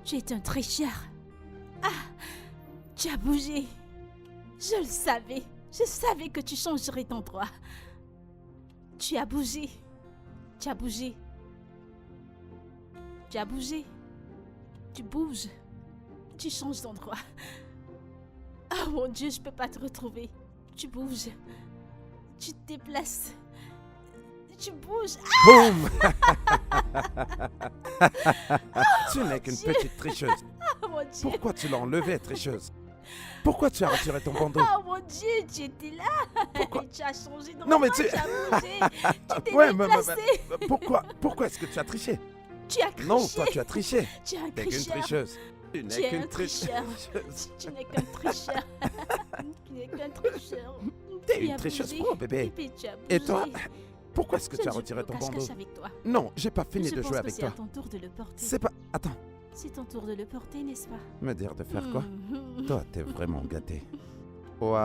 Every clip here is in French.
Tu es un tricheur. Ah, tu as bougé. Je le savais. Je savais que tu changerais d'endroit. Tu as bougé. Tu as bougé. Tu as bougé. Tu bouges. Tu changes d'endroit. Oh mon Dieu, je peux pas te retrouver. Tu bouges. Tu te déplaces. Tu bouges. Boum. Tu n'es qu'une petite tricheuse. Oh mon Dieu. Pourquoi tu l'as enlevée, tricheuse? Pourquoi tu as retiré ton bandeau? Oh mon Dieu, tu étais là. Pourquoi? Tu as changé d'endroit. Non mais tu... Tu as bougé. Tu t'es Ouais, déplacé. Pourquoi est-ce que tu as triché? Tu as triché. Non, toi tu as triché. Tu es un Tu n'es qu'une tricheur. tricheuse. Tu Tu n'es es qu'une un tricheur. tricheuse. Tu n'es qu'un tricheur. Tu n'es qu'un tricheur. T'es Tu une as tricheuse bougé. pro, bébé. Bébé, tu as Et bougé. toi, pourquoi est-ce que Je tu as ne joue retiré plus ton au bandeau? cache-cache avec toi. Non, j'ai pas fini Je de pense jouer que avec c'est toi. à ton tour de le porter. C'est pas... Attends, C'est ton tour de le porter, n'est-ce pas? me dire de faire quoi? Mhm. Toi, t'es vraiment gâté. Ouais.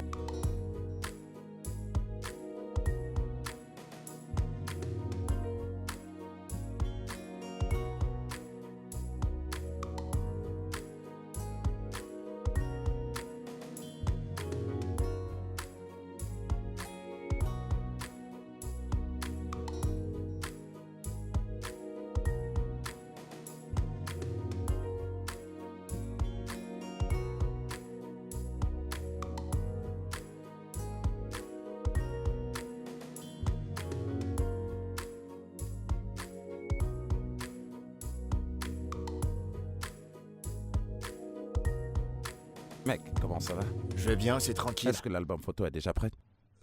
Mec, comment ça va? Je vais bien, c'est tranquille. Est-ce que l'album photo est déjà prêt?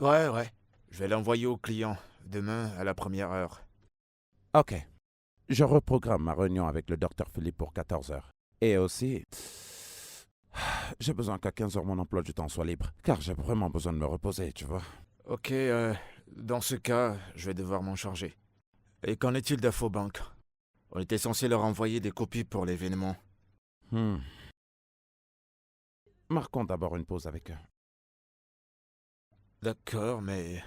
Ouais. Je vais l'envoyer au client demain à la première heure. Ok. Je reprogramme ma réunion avec le docteur Philippe pour 14h. Et aussi, j'ai besoin qu'à 15h mon emploi du temps soit libre, car j'ai vraiment besoin de me reposer, tu vois. Ok, dans ce cas, je vais devoir m'en charger. Et qu'en est-il d'Infobank? On était censé leur envoyer des copies pour l'événement. Marquons d'abord une pause avec eux. D'accord, mais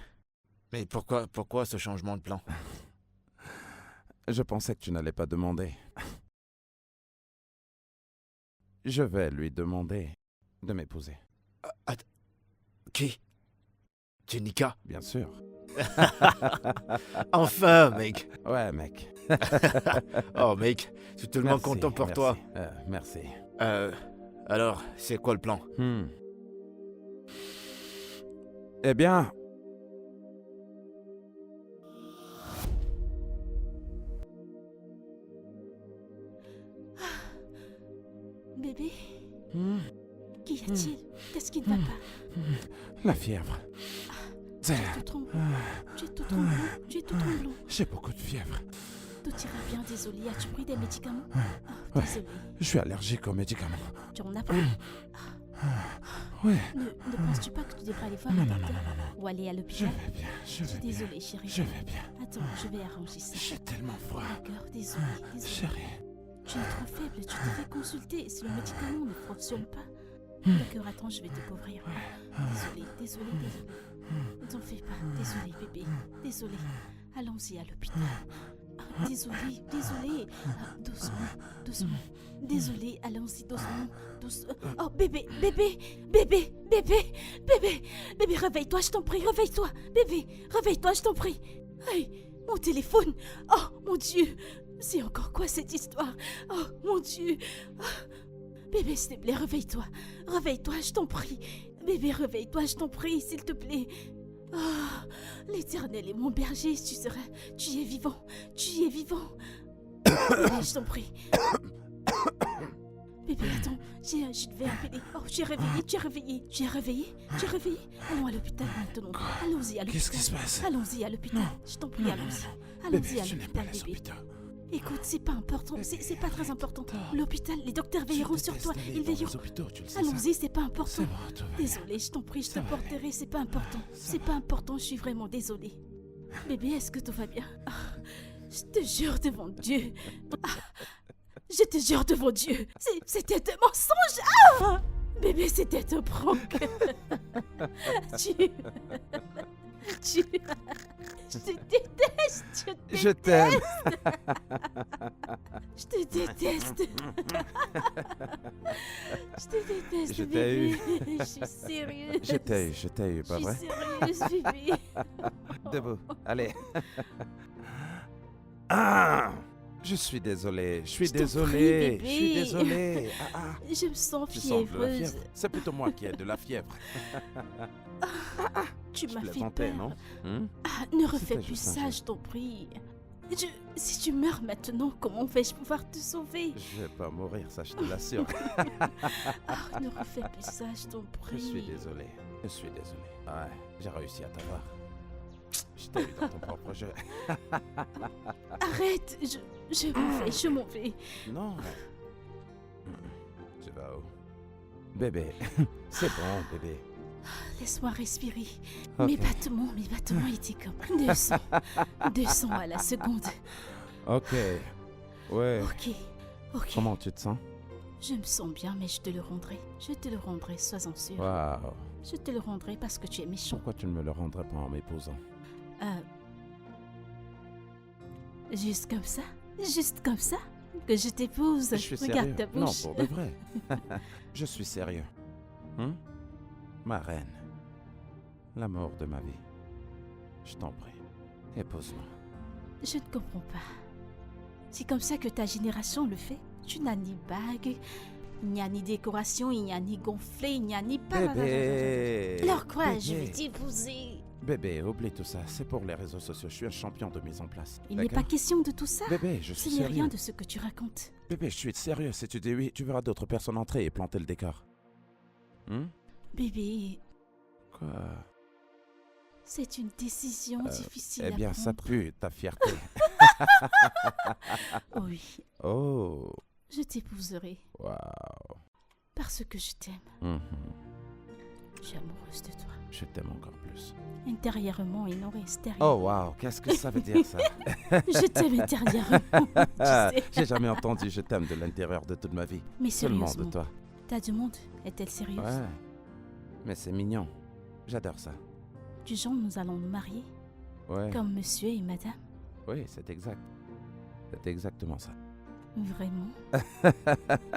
pourquoi ce changement de plan? Je pensais que tu n'allais pas demander. Je vais lui demander de m'épouser. Qui? Jenica? Bien sûr. Enfin, mec. Ouais, mec. Oh, mec, je suis tellement Merci, content pour toi. Merci. Alors, c'est quoi le plan? Eh bien... Bébé, qu'y a-t-il? Qu'est-ce qui ne va pas? La fièvre. Tu es tout tremblant. Tu es tout tremblant. Tu es tout tremblant. J'ai beaucoup de fièvre. Tout ira bien, désolé. As-tu pris des médicaments? Ouais. Désolé. Je suis allergique aux médicaments. Tu en as pris? Ouais. Ne penses-tu pas que tu devrais aller voir Non, un non, docteur? non, non, non. Ou aller à Je l'hôpital? vais bien, je Je vais suis bien. désolée, chérie. Je vais bien. Attends, je vais arranger ça. J'ai tellement froid. D'accord, désolée. Chérie. Tu es trop faible, tu devrais consulter si le médicament ne fonctionne pas. D'accord, attends, je vais te couvrir. Désolée. Ne t'en fais pas. Désolée, bébé. Désolée. Allons-y à l'hôpital. Désolée. Doucement. Désolée, allons-y doucement. Oh, bébé, réveille-toi, je t'en prie, réveille-toi. Bébé, réveille-toi, je t'en prie. Hey, mon téléphone. Oh, mon Dieu. C'est encore quoi cette histoire? Oh, mon Dieu. Bébé, s'il te plaît, réveille-toi. Réveille-toi, je t'en prie. Bébé, réveille-toi, je t'en prie, s'il te plaît. Ah, l'Éternel est mon berger, tu es vivant. Bébé, je t'en prie. Bébé, attends, je devais appeler. Oh, tu es réveillé. Allons à l'hôpital maintenant. Allons-y à l'hôpital. Qu'est-ce qui se passe? Allons-y à l'hôpital. Je t'en prie, allons-y. Bébé, Allons-y à tu n'es pas l'hôpital, les bébé. hôpitaux. Écoute, c'est pas important, c'est pas très important. L'hôpital, les docteurs veilleront sur toi, ils veilleront. Les hôpitaux, tu le sais. Allons-y, c'est pas important. C'est bon, tout va bien. Désolée, je t'en prie, je te Ça va aller. porterai, c'est pas important. C'est pas important, je suis vraiment désolée. Bébé, est-ce que tout va bien? Je te jure devant Dieu. Je te jure devant Dieu. C'était un mensonge. Bébé, c'était un prank. Je te déteste. Je t'aime. Je te déteste. Je te déteste, Je t'ai bébé. eu. Je suis sérieuse. Je t'ai eu, pas Je vrai? suis sérieuse, bébé. Debout, allez. Ah! Je suis désolé, je suis Je t'en prie, désolé, bébé. je suis désolé. Je me sens Tu sens de la fiévreuse. fièvre? C'est plutôt moi qui ai de la fièvre. Tu Je m'as fait plaisantais, peur. non? Hum? Ah, ne refais C'était plus juste un ça, jeu. je t'en prie. Si tu meurs maintenant, comment vais-je pouvoir te sauver? Je vais pas mourir, ça je te l'assure. Ah, ne refais plus ça, je t'en Je prie. suis désolé, je suis désolé. Ouais, j'ai réussi à t'avoir. Je t'ai eu dans ton propre jeu. Arrête, je m'en vais. Non. Tu vas où? Bébé, c'est bon, bébé. Laisse-moi respirer. Ok. Mes battements étaient comme 200. 200 à la seconde. Ok. Ouais. Ok. Comment tu te sens? Je me sens bien, mais je te le rendrai. Je te le rendrai, sois-en sûr. Waouh. Je te le rendrai parce que tu es méchant. Pourquoi tu ne me le rendrais pas en m'épousant? Juste comme ça? Juste comme ça? Que je t'épouse? Je suis Regarde sérieux. ta Non, bouche. pour de vrai. Je suis sérieux. Ma reine. L'amour de ma vie. Je t'en prie. Épouse-moi. Je ne comprends pas. C'est comme ça que ta génération le fait. Tu n'as ni bague, il n'y a ni décoration, il n'y a ni gonflé, il n'y a ni pas. Bébé. Alors quoi, je Bébé. vais t'épouser. Bébé, oublie tout ça. C'est pour les réseaux sociaux. Je suis un champion de mise en place. Il n'est pas D'accord? question de tout ça. Bébé, je Ce suis n'est sérieux. rien de ce que tu racontes. Bébé, je suis sérieux. Si tu dis oui, tu verras d'autres personnes entrer et planter le décor. Bébé, Quoi? c'est une décision difficile Eh bien, à ça prendre. pue ta fierté. Oui, Oh. je t'épouserai Waouh. parce que je t'aime. Mhm. Je suis amoureuse de toi. Je t'aime encore plus. Intérieurement et non extérieurement. Oh, waouh. Qu'est-ce que ça veut dire, ça? Je t'aime intérieurement, tu sais. J'ai jamais entendu je t'aime de l'intérieur de toute ma vie. Mais Seulement sérieusement, de toi. ta demande est-elle sérieuse? Ouais. Mais c'est mignon. J'adore ça. Du genre, nous allons nous marier, Ouais. comme monsieur et madame? Oui, c'est exact. C'est exactement ça. Vraiment?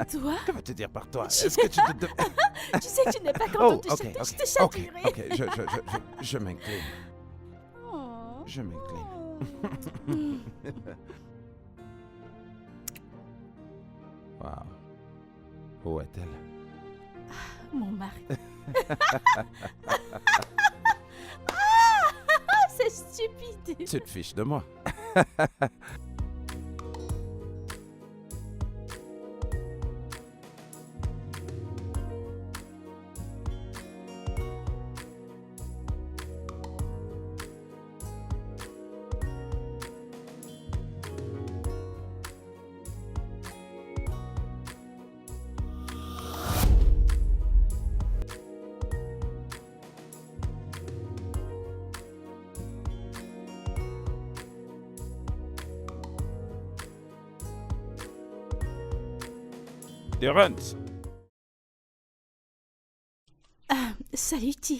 Toi? Que veux-tu dire par toi? Tu- Est-ce que tu te... Tu sais que tu n'es pas Oh, content ok, de ok. je te Ok, chatouillerai. ok. Je m'incline. Oh. Je m'incline. Mm. Waouh. Où est-elle? Mon mari. Ah, c'est stupide. Tu te fiches de moi. Terrence. Salut, T.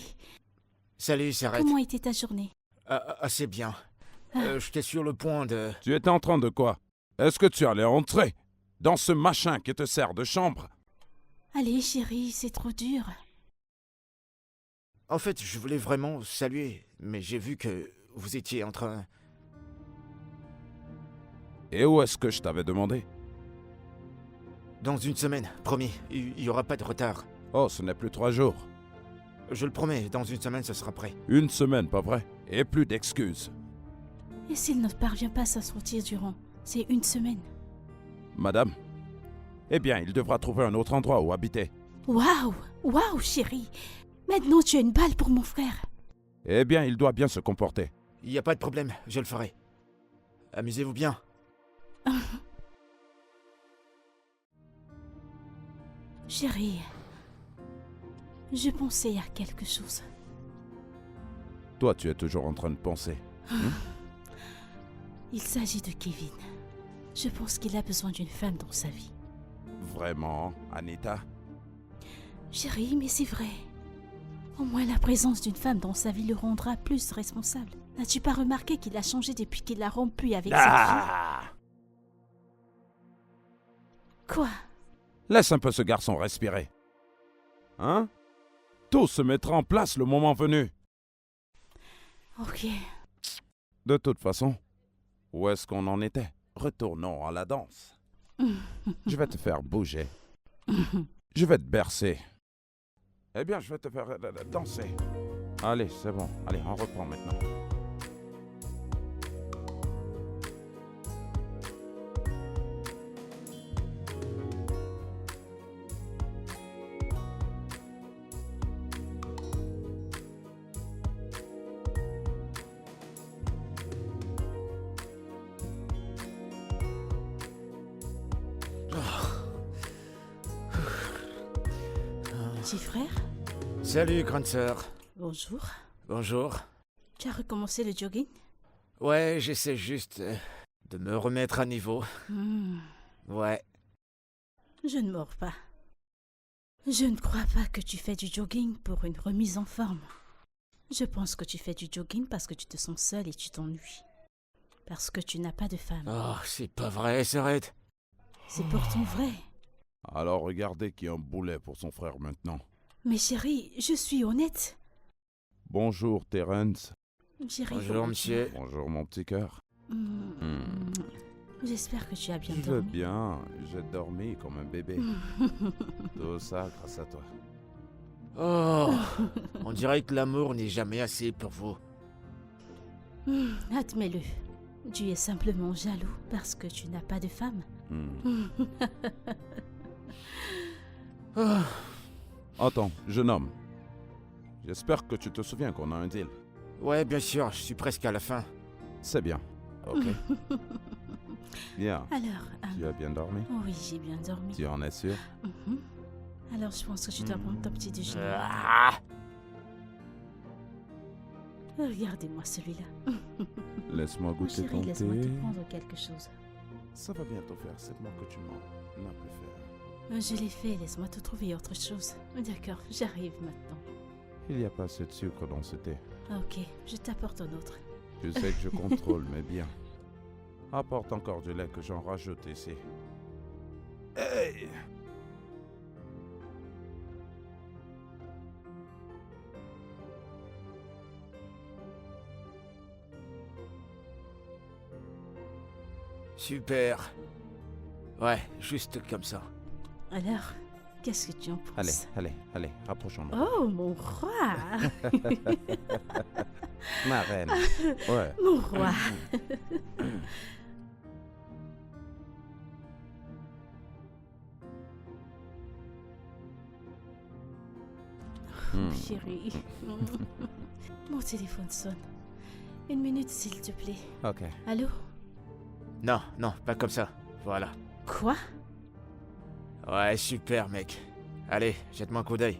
Salut, Sarette. Comment était ta journée? Assez bien. J'étais sur le point de... Tu étais en train de quoi? Est-ce que tu allais entrer dans ce machin qui te sert de chambre? Allez, chérie, c'est trop dur. En fait, je voulais vraiment saluer, mais j'ai vu que vous étiez en train... Et où est-ce que je t'avais demandé? Dans une semaine, promis, il n'y aura pas de retard. Oh, ce n'est plus 3 jours. Je le promets, dans une semaine, ce sera prêt. Une semaine, pas vrai? Et plus d'excuses. Et s'il ne parvient pas à s'en sortir durant ces 1 semaine? Madame? Eh bien, il devra trouver un autre endroit où habiter. Waouh! Waouh, chérie! Maintenant, tu as une balle pour mon frère. Eh bien, il doit bien se comporter. Il n'y a pas de problème, je le ferai. Amusez-vous bien. Chérie, je pensais à quelque chose. Toi, tu es toujours en train de penser. Il s'agit de Kevin. Je pense qu'il a besoin d'une femme dans sa vie. Vraiment, Anita? Chérie, mais c'est vrai. Au moins la présence d'une femme dans sa vie le rendra plus responsable. N'as-tu pas remarqué qu'il a changé depuis qu'il a rompu avec cette fille? Ah! Quoi? Laisse un peu ce garçon respirer. Hein? Tout se mettra en place le moment venu. Ok. De toute façon, où est-ce qu'on en était? Retournons à la danse. Je vais te faire bouger. Je vais te bercer. Eh bien, je vais te faire danser. Allez, c'est bon. Allez, on reprend maintenant. Petit frère? Salut, grande sœur. Bonjour. Bonjour. Tu as recommencé le jogging? Ouais, j'essaie juste de me remettre à niveau. Ouais. Je ne mords pas. Je ne crois pas que tu fais du jogging pour une remise en forme. Je pense que tu fais du jogging parce que tu te sens seul et tu t'ennuies. Parce que tu n'as pas de femme. Oh, c'est pas vrai, s'arrête. C'est pourtant vrai. Alors regardez qui a un boulet pour son frère maintenant. Mais chérie, je suis honnête. Bonjour, Terence. Chérie, Bonjour, comment monsieur. Bonjour, mon petit cœur. tu vas? J'espère que tu as bien Je vais dormi. bien. J'ai dormi comme un bébé. Tout ça grâce à toi. Oh, on dirait que l'amour n'est jamais assez pour vous. Admets-le. Tu es simplement jaloux parce que tu n'as pas de femme. Oh, Attends, jeune homme. J'espère que tu te souviens qu'on a un deal. ouais, bien sûr, je suis presque à la fin. C'est bien. Ok. Bien. Alors, Tu as bien dormi? oui, j'ai bien dormi. Tu en es sûr? Mhm. Alors, je pense que tu dois prendre ton petit déjeuner. Ah, Regardez-moi celui-là. Laisse-moi goûter Chérie, ton laisse-moi te thé. prendre quelque chose. Ça va bientôt faire 7 mois que tu m'en as plus fait. Je l'ai fait, laisse-moi te trouver autre chose. D'accord, j'arrive maintenant. Il n'y a pas assez de sucre dans ce thé. Ok, je t'apporte un autre. Tu sais que je contrôle, mais bien. Apporte encore du lait que j'en rajoute ici. Hey! super. Ouais, juste comme ça. Alors, qu'est-ce que tu en penses? Allez, rapprochons-nous. Oh, mon roi! Ma reine. Ouais. Mon roi! Chérie. Mon téléphone sonne. 1 minute, s'il te plaît. Ok. Allô? Non, non, pas comme ça. Voilà. Quoi? Ouais, super, mec. Allez, jette-moi un coup d'œil.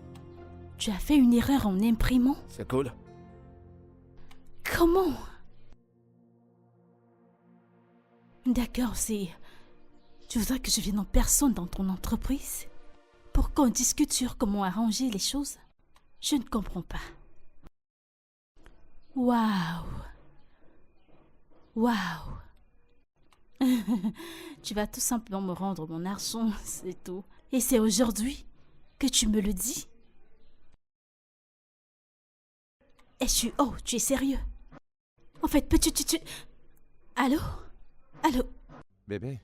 Tu as fait une erreur en imprimant? C'est cool? Comment? D'accord, c'est... Tu voudrais que je vienne en personne dans ton entreprise? Pour qu'on discute sur comment arranger les choses? Je ne comprends pas. Waouh! Waouh! Tu vas tout simplement me rendre mon argent, c'est tout. Et c'est aujourd'hui que tu me le dis? Oh, tu es sérieux? En fait, tu... Allô? Allô? Bébé,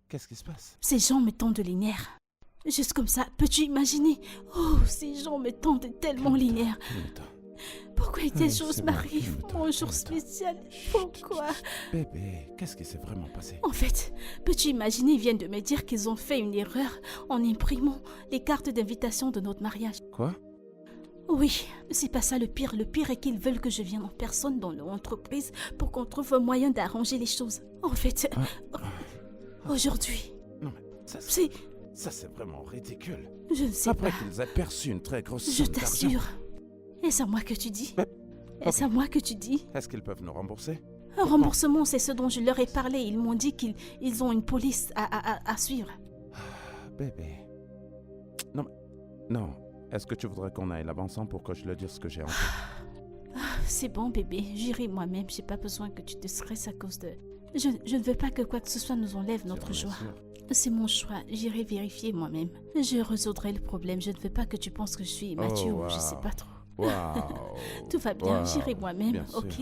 qu'est-ce qui se passe? Ces gens me tendent les nerfs. Juste comme ça, peux-tu imaginer? Oh, ces gens me tendent tellement les nerfs. Calme-toi. Pourquoi des c'est choses bon, m'arrivent? calme-toi, Mon jour calme-toi. spécial. Pourquoi? Bébé, qu'est-ce qui s'est vraiment passé? En fait, peux-tu imaginer, ils viennent de me dire qu'ils ont fait une erreur en imprimant les cartes d'invitation de notre mariage. Quoi? Oui, c'est pas ça le pire. Le pire est qu'ils veulent que je vienne en personne dans leur entreprise pour qu'on trouve un moyen d'arranger les choses. En fait, aujourd'hui, Non mais, c'est... ça c'est vraiment ridicule. Je ne sais Après pas. qu'ils aient perçu une très grosse Je somme d'argent. t'assure. Est-ce à moi que tu dis? Mais- Est-ce à moi que tu dis? Est-ce qu'ils peuvent nous rembourser? Un remboursement, c'est ce dont je leur ai parlé. Ils m'ont dit qu'ils ont une police à suivre. Bébé. Non. Est-ce que tu voudrais qu'on aille là-bas ensemble pour que je leur dise ce que j'ai en tête? C'est bon, bébé. J'irai moi-même. J'ai pas besoin que tu te stresses à cause de... Je ne veux pas que quoi que ce soit nous enlève notre J'en ai joie. sûr. C'est mon choix. J'irai vérifier moi-même. Je résoudrai le problème. Je ne veux pas que tu penses que je suis Mathieu ou je sais pas trop. Waouh. Tout va bien. Wow. J'irai moi-même, Bien sûr. ok?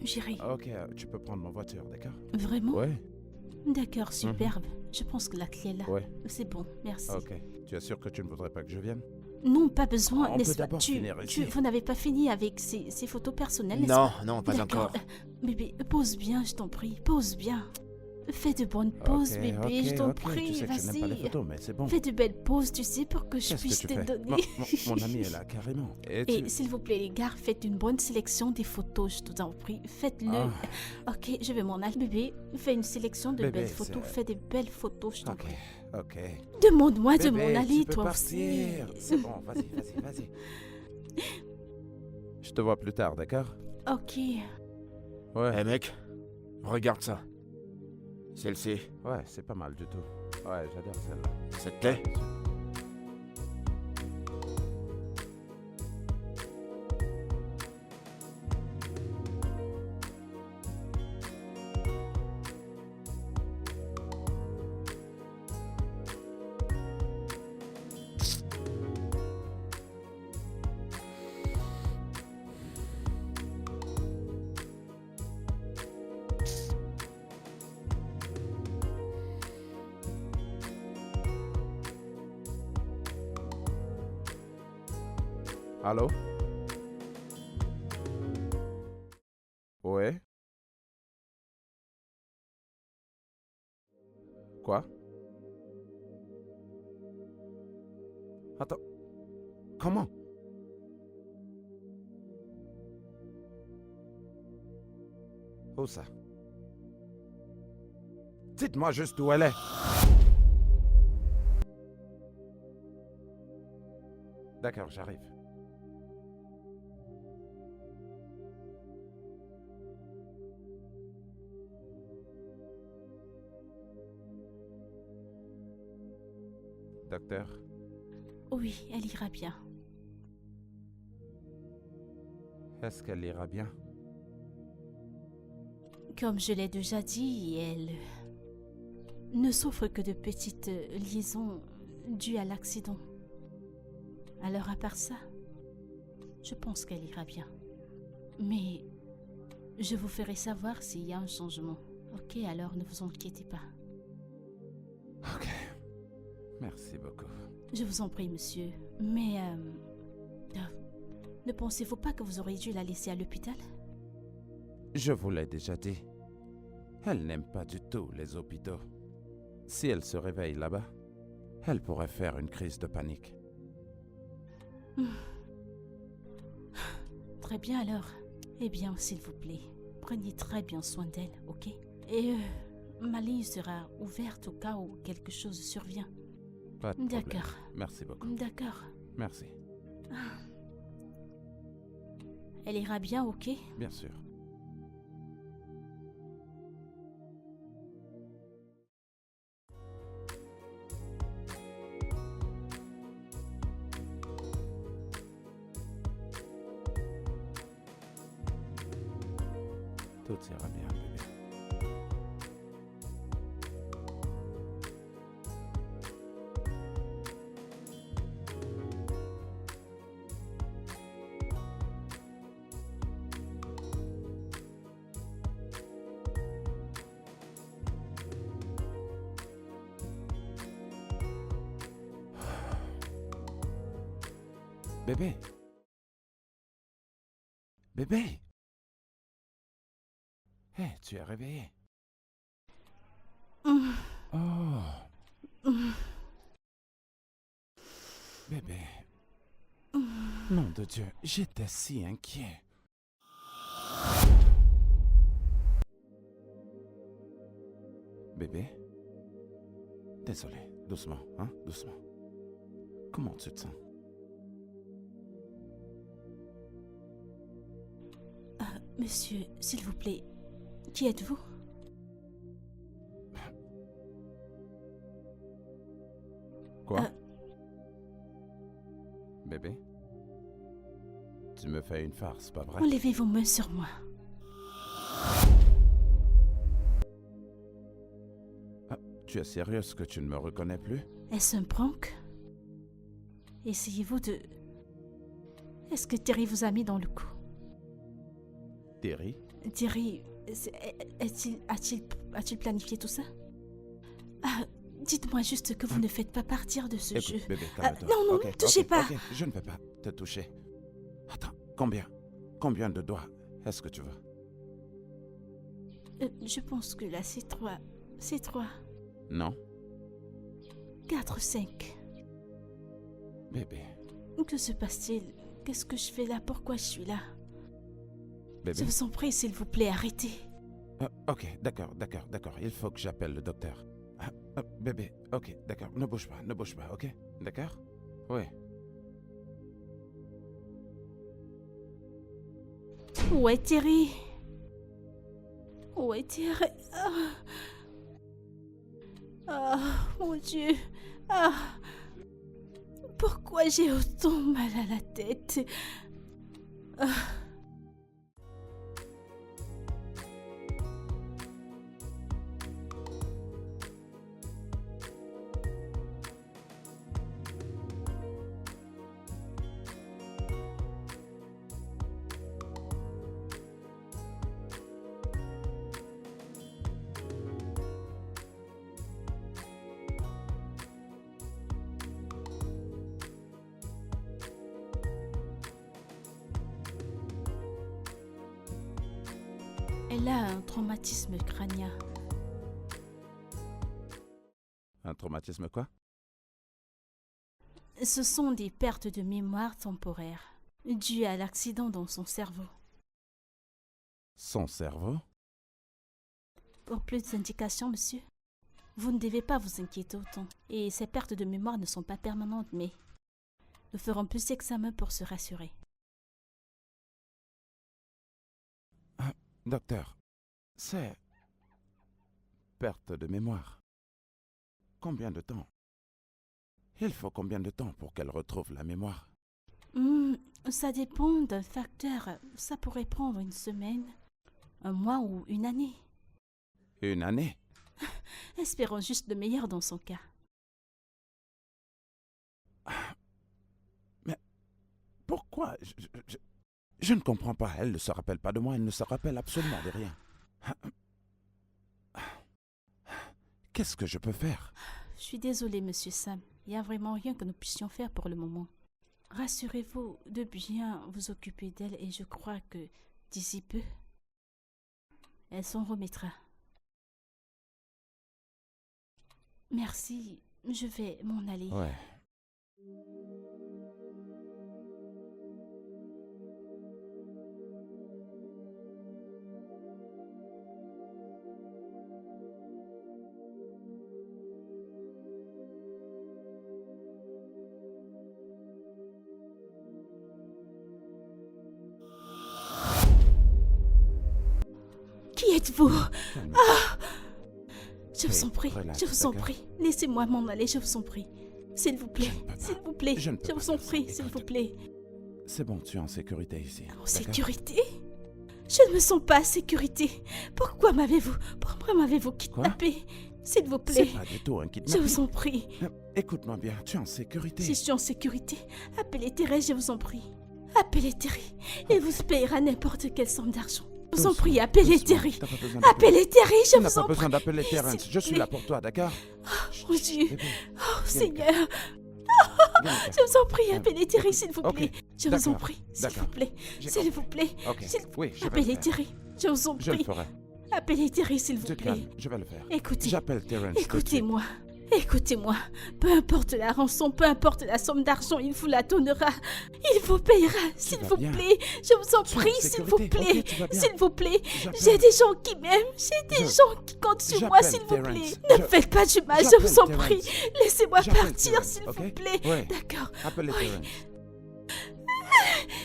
J'irai. Ok, tu peux prendre ma voiture, d'accord? Vraiment? Ouais. D'accord, superbe. Je pense que la clé est là. Ouais. C'est bon, merci. Ok. Tu es sûr que tu ne voudrais pas que je vienne? Non, pas besoin, On n'est-ce peut pas? d'abord finir ici. Vous n'avez pas fini avec ces photos personnelles, n'est-ce Non, pas? non, pas D'accord. encore. Bébé, pose bien, je t'en prie. Pose bien. Fais de bonnes poses, Ok, bébé, ok, je t'en ok. prie. Tu sais que je n'aime pas les Vas-y. photos, mais c'est bon. Fais de belles poses, tu sais, pour que je Qu'est-ce puisse que tu te fais? donner. Mon ami est là, carrément. Et Et tu... s'il vous plaît, les gars, faites une bonne sélection des photos, je t'en prie. Faites-le. Ah. Ok, je vais m'en aller. Bébé, fais une sélection de Bébé, belles photos. c'est- Fais de belles photos, je t'en Ok, prie. ok. Demande-moi de Bébé, m'en aller, tu peux toi partir. aussi. C'est bon, vas-y. Je te vois plus tard, d'accord? Ok. Ouais. Eh mec, regarde ça. Celle-ci, Ouais, c'est pas mal du tout. Ouais, j'adore celle-là. ça te plaît? Allô? Ouais? Quoi? Attends. Comment? Où ça? Dites-moi juste où elle est. D'accord, j'arrive. Docteur, Oui, elle ira bien. est-ce qu'elle ira bien? Comme je l'ai déjà dit, elle ne souffre que de petites liaisons dues à l'accident. Alors à part ça, je pense qu'elle ira bien. Mais je vous ferai savoir s'il y a un changement. Ok, alors ne vous inquiétez pas. Ok. Merci beaucoup. Je vous en prie, monsieur. Mais ne pensez-vous pas que vous auriez dû la laisser à l'hôpital? Je vous l'ai déjà dit. Elle n'aime pas du tout les hôpitaux. Si elle se réveille là-bas, elle pourrait faire une crise de panique. Très bien alors. Eh bien, s'il vous plaît, prenez très bien soin d'elle, ok? Et ma ligne sera ouverte au cas où quelque chose survient. Pas de problème. D'accord. Merci beaucoup. D'accord. Merci. Elle ira bien, ok? Bien sûr. Tout ira bien, bébé. Bébé. Bébé. Hé, tu es réveillé. Oh. Bébé. Nom de Dieu, j'étais si inquiet. Bébé. Désolé, doucement, hein, doucement. Comment tu te sens? Monsieur, s'il vous plaît, qui êtes-vous? Quoi? Bébé? Tu me fais une farce, pas vrai? Enlevez vos mains sur moi. Tu es sérieuse que tu ne me reconnais plus? Est-ce un prank? Essayez-vous de... Est-ce que Terry vous a mis dans le coup? Terry? Terry, a-t-il planifié tout ça? Ah, dites-moi juste que vous ne faites pas partir de ce jeu. Écoute, bébé, calme-toi. non, Ok, touchez ok, pas. ok, je ne vais pas te toucher. Attends, combien de doigts est-ce que tu veux? Je pense que là, c'est 3. C'est 3. Non? 4, 5. Bébé, Que se passe-t-il? Qu'est-ce que je fais là? Pourquoi je suis là? bébé. Je vous en prie, s'il vous plaît, arrêtez. Ok, d'accord. Il faut que j'appelle le docteur. Bébé, ok, d'accord. Ne bouge pas, ok? D'accord? Oui. Où est Terry? Où est Terry? Mon Dieu. Pourquoi j'ai autant mal à la tête? Elle a un traumatisme crânien. Un traumatisme quoi? Ce sont des pertes de mémoire temporaires dues à l'accident dans son cerveau. Son cerveau? Pour plus d'indications, monsieur, vous ne devez pas vous inquiéter autant. Et ces pertes de mémoire ne sont pas permanentes, mais nous ferons plus d'examens pour se rassurer. Docteur, c'est... perte de mémoire. Combien de temps? Il faut combien de temps pour qu'elle retrouve la mémoire? Ça dépend d'un facteur. Ça pourrait prendre 1 semaine, 1 mois ou 1 année. 1 année? Espérons juste le meilleur dans son cas. Mais pourquoi? Je ne comprends pas. Elle ne se rappelle pas de moi. Elle ne se rappelle absolument de rien. Qu'est-ce que je peux faire? Je suis désolée, monsieur Sam. Il n'y a vraiment rien que nous puissions faire pour le moment. Rassurez-vous de bien vous occuper d'elle et je crois que d'ici peu, elle s'en remettra. Merci, je vais m'en aller. Ouais. Qui êtes-vous? Je vous en prie, Relax, je vous en d'accord? prie. Laissez-moi m'en aller, je vous en prie. S'il vous plaît, Je ne peux pas. s'il vous plaît. Je ne peux Je pas vous en faire ça. prie, s'il vous Écoute. plaît. C'est bon, tu es en sécurité ici. En d'accord? sécurité? Je ne me sens pas en sécurité. Pourquoi m'avez-vous kidnappé? S'il vous C'est plaît, pas du tout un je kidnapping. vous en prie. Écoute-moi bien, tu es en sécurité. Si je suis en sécurité, appelez Thérèse, je vous en prie. Appelez Terry. Il vous payera n'importe quelle somme d'argent. Je vous en prie, appelez Doucement, Terry. t'as pas besoin d'appeler- Appelez Terry, je Tu n'as vous pas en prie. besoin d'appeler S'il Terrence. vous Je suis plaît. là pour toi, d'accord? Mon Dieu. Bébé, Oh, viens, Seigneur. viens, viens. Je vous en prie, appelez Terry, s'il vous Ok, plaît. Je vous en d'accord, prie, s'il d'accord. vous plaît. J'ai S'il vous compris. plaît. Ok, S'il- oui, je vais le Appelez faire. Terry. Je vous en Je le prie. ferai. Appelez Terry, s'il vous Tu te plaît. calmes, je vais le faire. Écoutez. J'appelle Terrence. tout de suite. Écoutez-moi. Écoutez-moi. Peu importe la rançon, peu importe la somme d'argent, il vous la donnera. Il vous payera, s'il vas vous bien. plaît. Je vous en Tu es en prie, s'il vous sécurité, plaît. ok, tu vas bien. S'il vous plaît. J'appelle- J'ai des gens qui m'aiment. J'ai des Je- gens qui comptent sur moi, j'appelle s'il vous Terrence. plaît. Ne Je- faites pas du mal, je j'appelle vous en Terrence. prie. Laissez-moi J'appelle partir, Terrence, s'il ok? vous plaît. Ouais. D'accord. Appelez Oui. Terrence.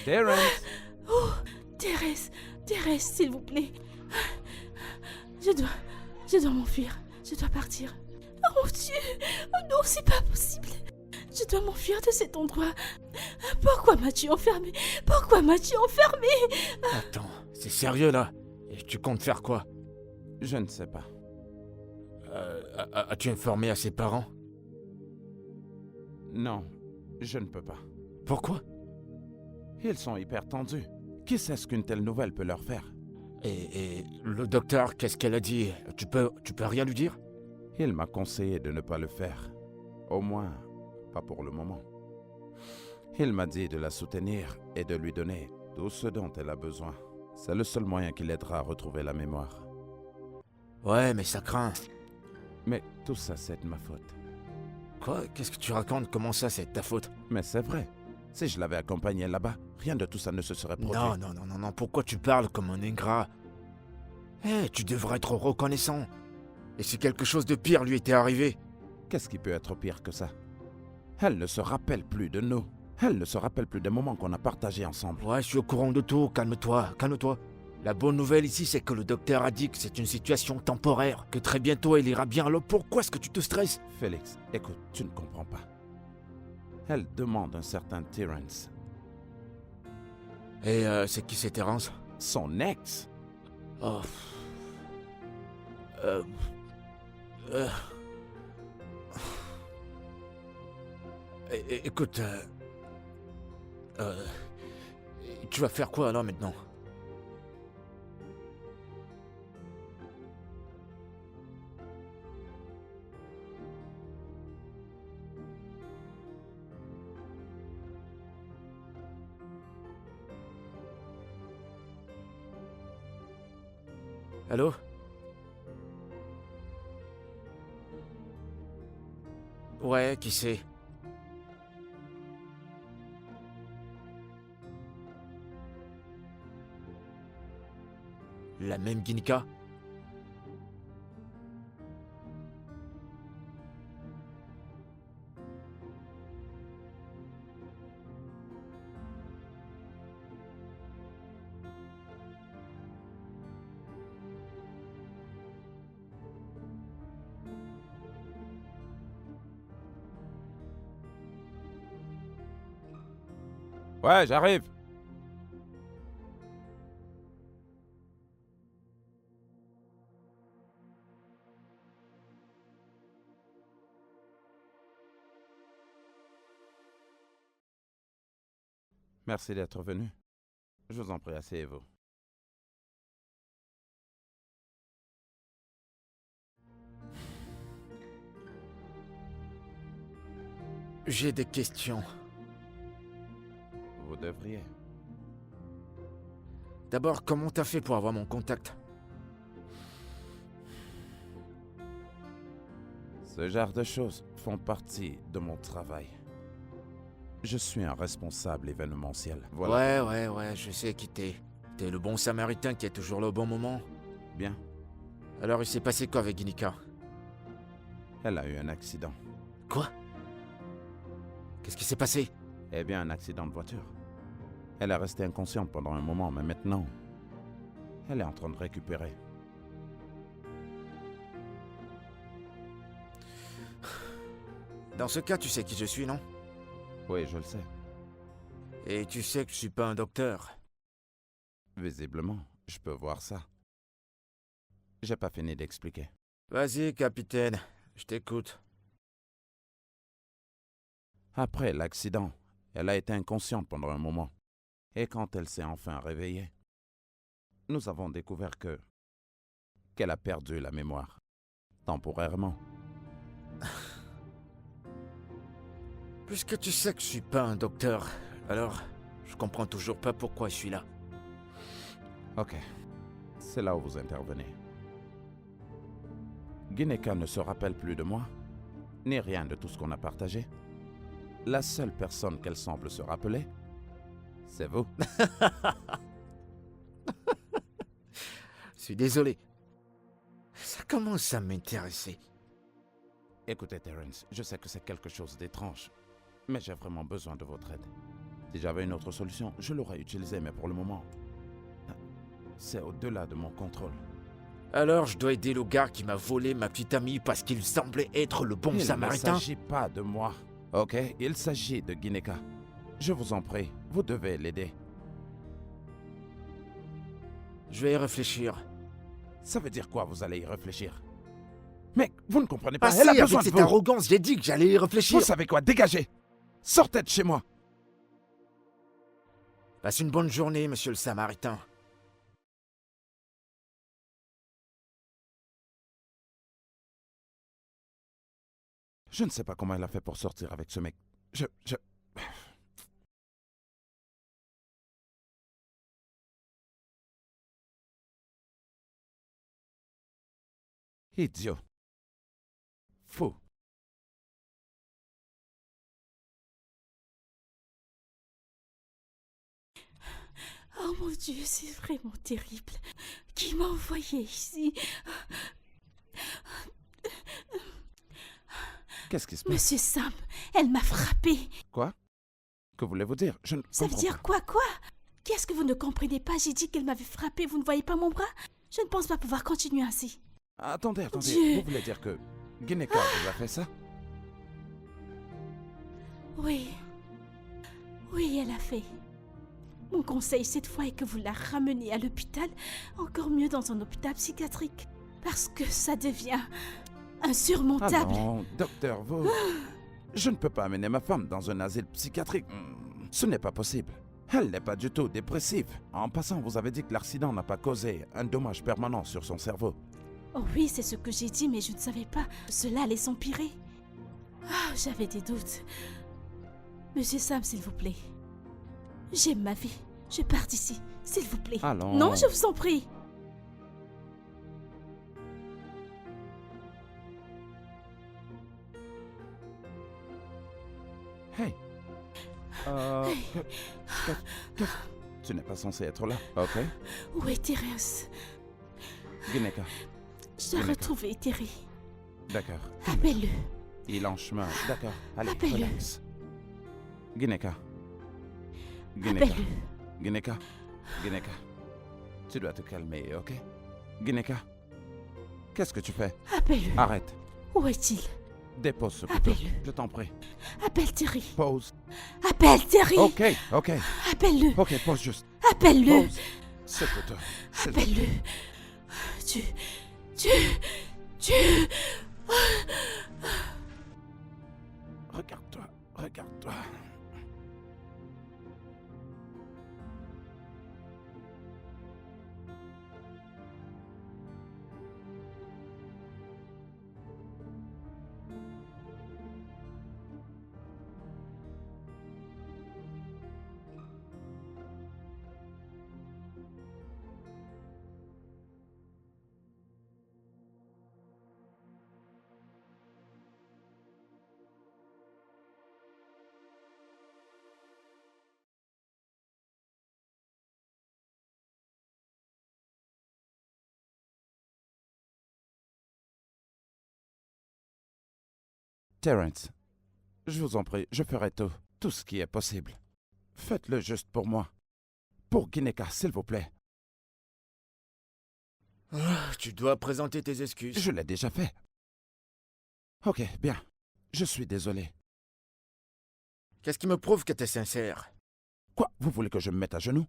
Terrence. Oh, Thérèse, s'il vous plaît. Je dois m'enfuir. Je dois partir. Oh mon Dieu. Oh non, c'est pas possible. Je dois m'enfuir de cet endroit. Pourquoi m'as-tu enfermé? Pourquoi m'as-tu enfermé? Attends, c'est sérieux là? Et tu comptes faire quoi? Je ne sais pas. As-tu informé à ses parents? Non, je ne peux pas. Pourquoi? Ils sont hyper tendus. Qui sait ce qu'une telle nouvelle peut leur faire? Et le docteur, qu'est-ce qu'elle a dit? Tu peux rien lui dire? Il m'a conseillé de ne pas le faire. Au moins, pas pour le moment. Il m'a dit de la soutenir et de lui donner tout ce dont elle a besoin. C'est le seul moyen qui l'aidera à retrouver la mémoire. Ouais, mais ça craint. Mais tout ça, c'est de ma faute. Quoi? Qu'est-ce que tu racontes? Comment ça, c'est de ta faute? Mais c'est vrai. Si je l'avais accompagnée là-bas, rien de tout ça ne se serait produit. Non, pourquoi tu parles comme un ingrat? Tu devrais être reconnaissant. Et si quelque chose de pire lui était arrivé? Qu'est-ce qui peut être pire que ça? Elle ne se rappelle plus de nous. Elle ne se rappelle plus des moments qu'on a partagés ensemble. Ouais, je suis au courant de tout, calme-toi. La bonne nouvelle ici, c'est que le docteur a dit que c'est une situation temporaire, que très bientôt elle ira bien, alors pourquoi est-ce que tu te stresses? Félix, écoute, tu ne comprends pas. Elle demande un certain Terrence. Et c'est qui c'est Terrence? Son ex? Oh. Écoute, tu vas faire quoi alors maintenant? Allô? Ouais, qui c'est? La même Ginika? Ouais, j'arrive. Merci d'être venu. Je vous en prie, asseyez-vous. J'ai des questions. Vous devriez. D'abord, comment t'as fait pour avoir mon contact? Ce genre de choses font partie de mon travail. Je suis un responsable événementiel. Voilà. Ouais, je sais qui t'es. T'es le bon samaritain qui est toujours là au bon moment. Bien. Alors il s'est passé quoi avec Ginika? Elle a eu un accident. Quoi? Qu'est-ce qui s'est passé? Eh bien, un accident de voiture. Elle est restée inconsciente pendant un moment, mais maintenant, elle est en train de récupérer. Dans ce cas, tu sais qui je suis, non? Oui, je le sais. Et tu sais que je suis pas un docteur. Visiblement, je peux voir ça. J'ai pas fini d'expliquer. Vas-y, capitaine, je t'écoute. Après l'accident, elle a été inconsciente pendant un moment. Et quand elle s'est enfin réveillée, nous avons découvert qu'elle a perdu la mémoire. Temporairement. Puisque tu sais que je suis pas un docteur, alors je comprends toujours pas pourquoi je suis là. Ok. C'est là où vous intervenez. Ginika ne se rappelle plus de moi, ni rien de tout ce qu'on a partagé. La seule personne qu'elle semble se rappeler, c'est vous. Je suis désolé. Ça commence à m'intéresser. Écoutez, Terrence, je sais que c'est quelque chose d'étrange, mais j'ai vraiment besoin de votre aide. Si j'avais une autre solution, je l'aurais utilisée, mais pour le moment, c'est au-delà de mon contrôle. Alors je dois aider le gars qui m'a volé ma petite amie parce qu'il semblait être le bon samaritain? Il ne s'agit pas de moi, ok? Il s'agit de Ginika. Je vous en prie, vous devez l'aider. Je vais y réfléchir. Ça veut dire quoi, vous allez y réfléchir? Mec, vous ne comprenez pas. Passez Elle a avec besoin de cette vous. arrogance, j'ai dit que j'allais y réfléchir. Vous savez quoi? Dégagez. Sortez de chez moi. Passe une bonne journée, monsieur le Samaritain. Je ne sais pas comment elle a fait pour sortir avec ce mec. Idiot. Fou. Oh mon Dieu, c'est vraiment terrible. Qui m'a envoyé ici? Qu'est-ce qui se passe? Monsieur Sam, elle m'a frappé. Quoi? Que voulez-vous dire? Je ne Ça veut comprends dire pas. quoi? Qu'est-ce que vous ne comprenez pas? J'ai dit qu'elle m'avait frappé, vous ne voyez pas mon bras? Je ne pense pas pouvoir continuer ainsi. Attendez. Dieu. Vous voulez dire que Gineka vous a fait ça? Oui, elle a fait. Mon conseil cette fois est que vous la ramenez à l'hôpital, encore mieux dans un hôpital psychiatrique, parce que ça devient Ah insurmontable. non, docteur, vous... Je ne peux pas amener ma femme dans un asile psychiatrique. Ce n'est pas possible. Elle n'est pas du tout dépressive. En passant, vous avez dit que l'accident n'a pas causé un dommage permanent sur son cerveau. Oh oui, c'est ce que j'ai dit, mais je ne savais pas que cela allait s'empirer. Ah, j'avais des doutes. Monsieur Sam, s'il vous plaît. J'aime ma vie. Je pars d'ici, s'il vous plaît. Allons. Non, je vous en prie. Hey. Tu n'es pas censé être là, ok? Où est Thérèse? Gineka, Je dois retrouver Terry. d'accord. Appelle-le. Il est en chemin, d'accord. Allez, Appelle-le. relax. Gineka. Appelle-le. Gineka. Tu dois te calmer, ok? Gineka. Qu'est-ce que tu fais? Appelle-le. Arrête. Où est-il? Dépose ce couteau. Appelle-le. Je t'en prie. Appelle Terry. Pause. Appelle Terry. Ok. Appelle-le. Ok, pause juste. Appelle-le. Pause. Ce couteau. s'il te Appelle-le. plaît. Tu... Regarde-toi. Terence, je vous en prie, je ferai tout ce qui est possible. Faites-le juste pour moi. Pour Gineka, s'il vous plaît. Tu dois présenter tes excuses. Je l'ai déjà fait. Ok, bien. Je suis désolé. Qu'est-ce qui me prouve que t'es sincère? Quoi? Vous voulez que je me mette à genoux?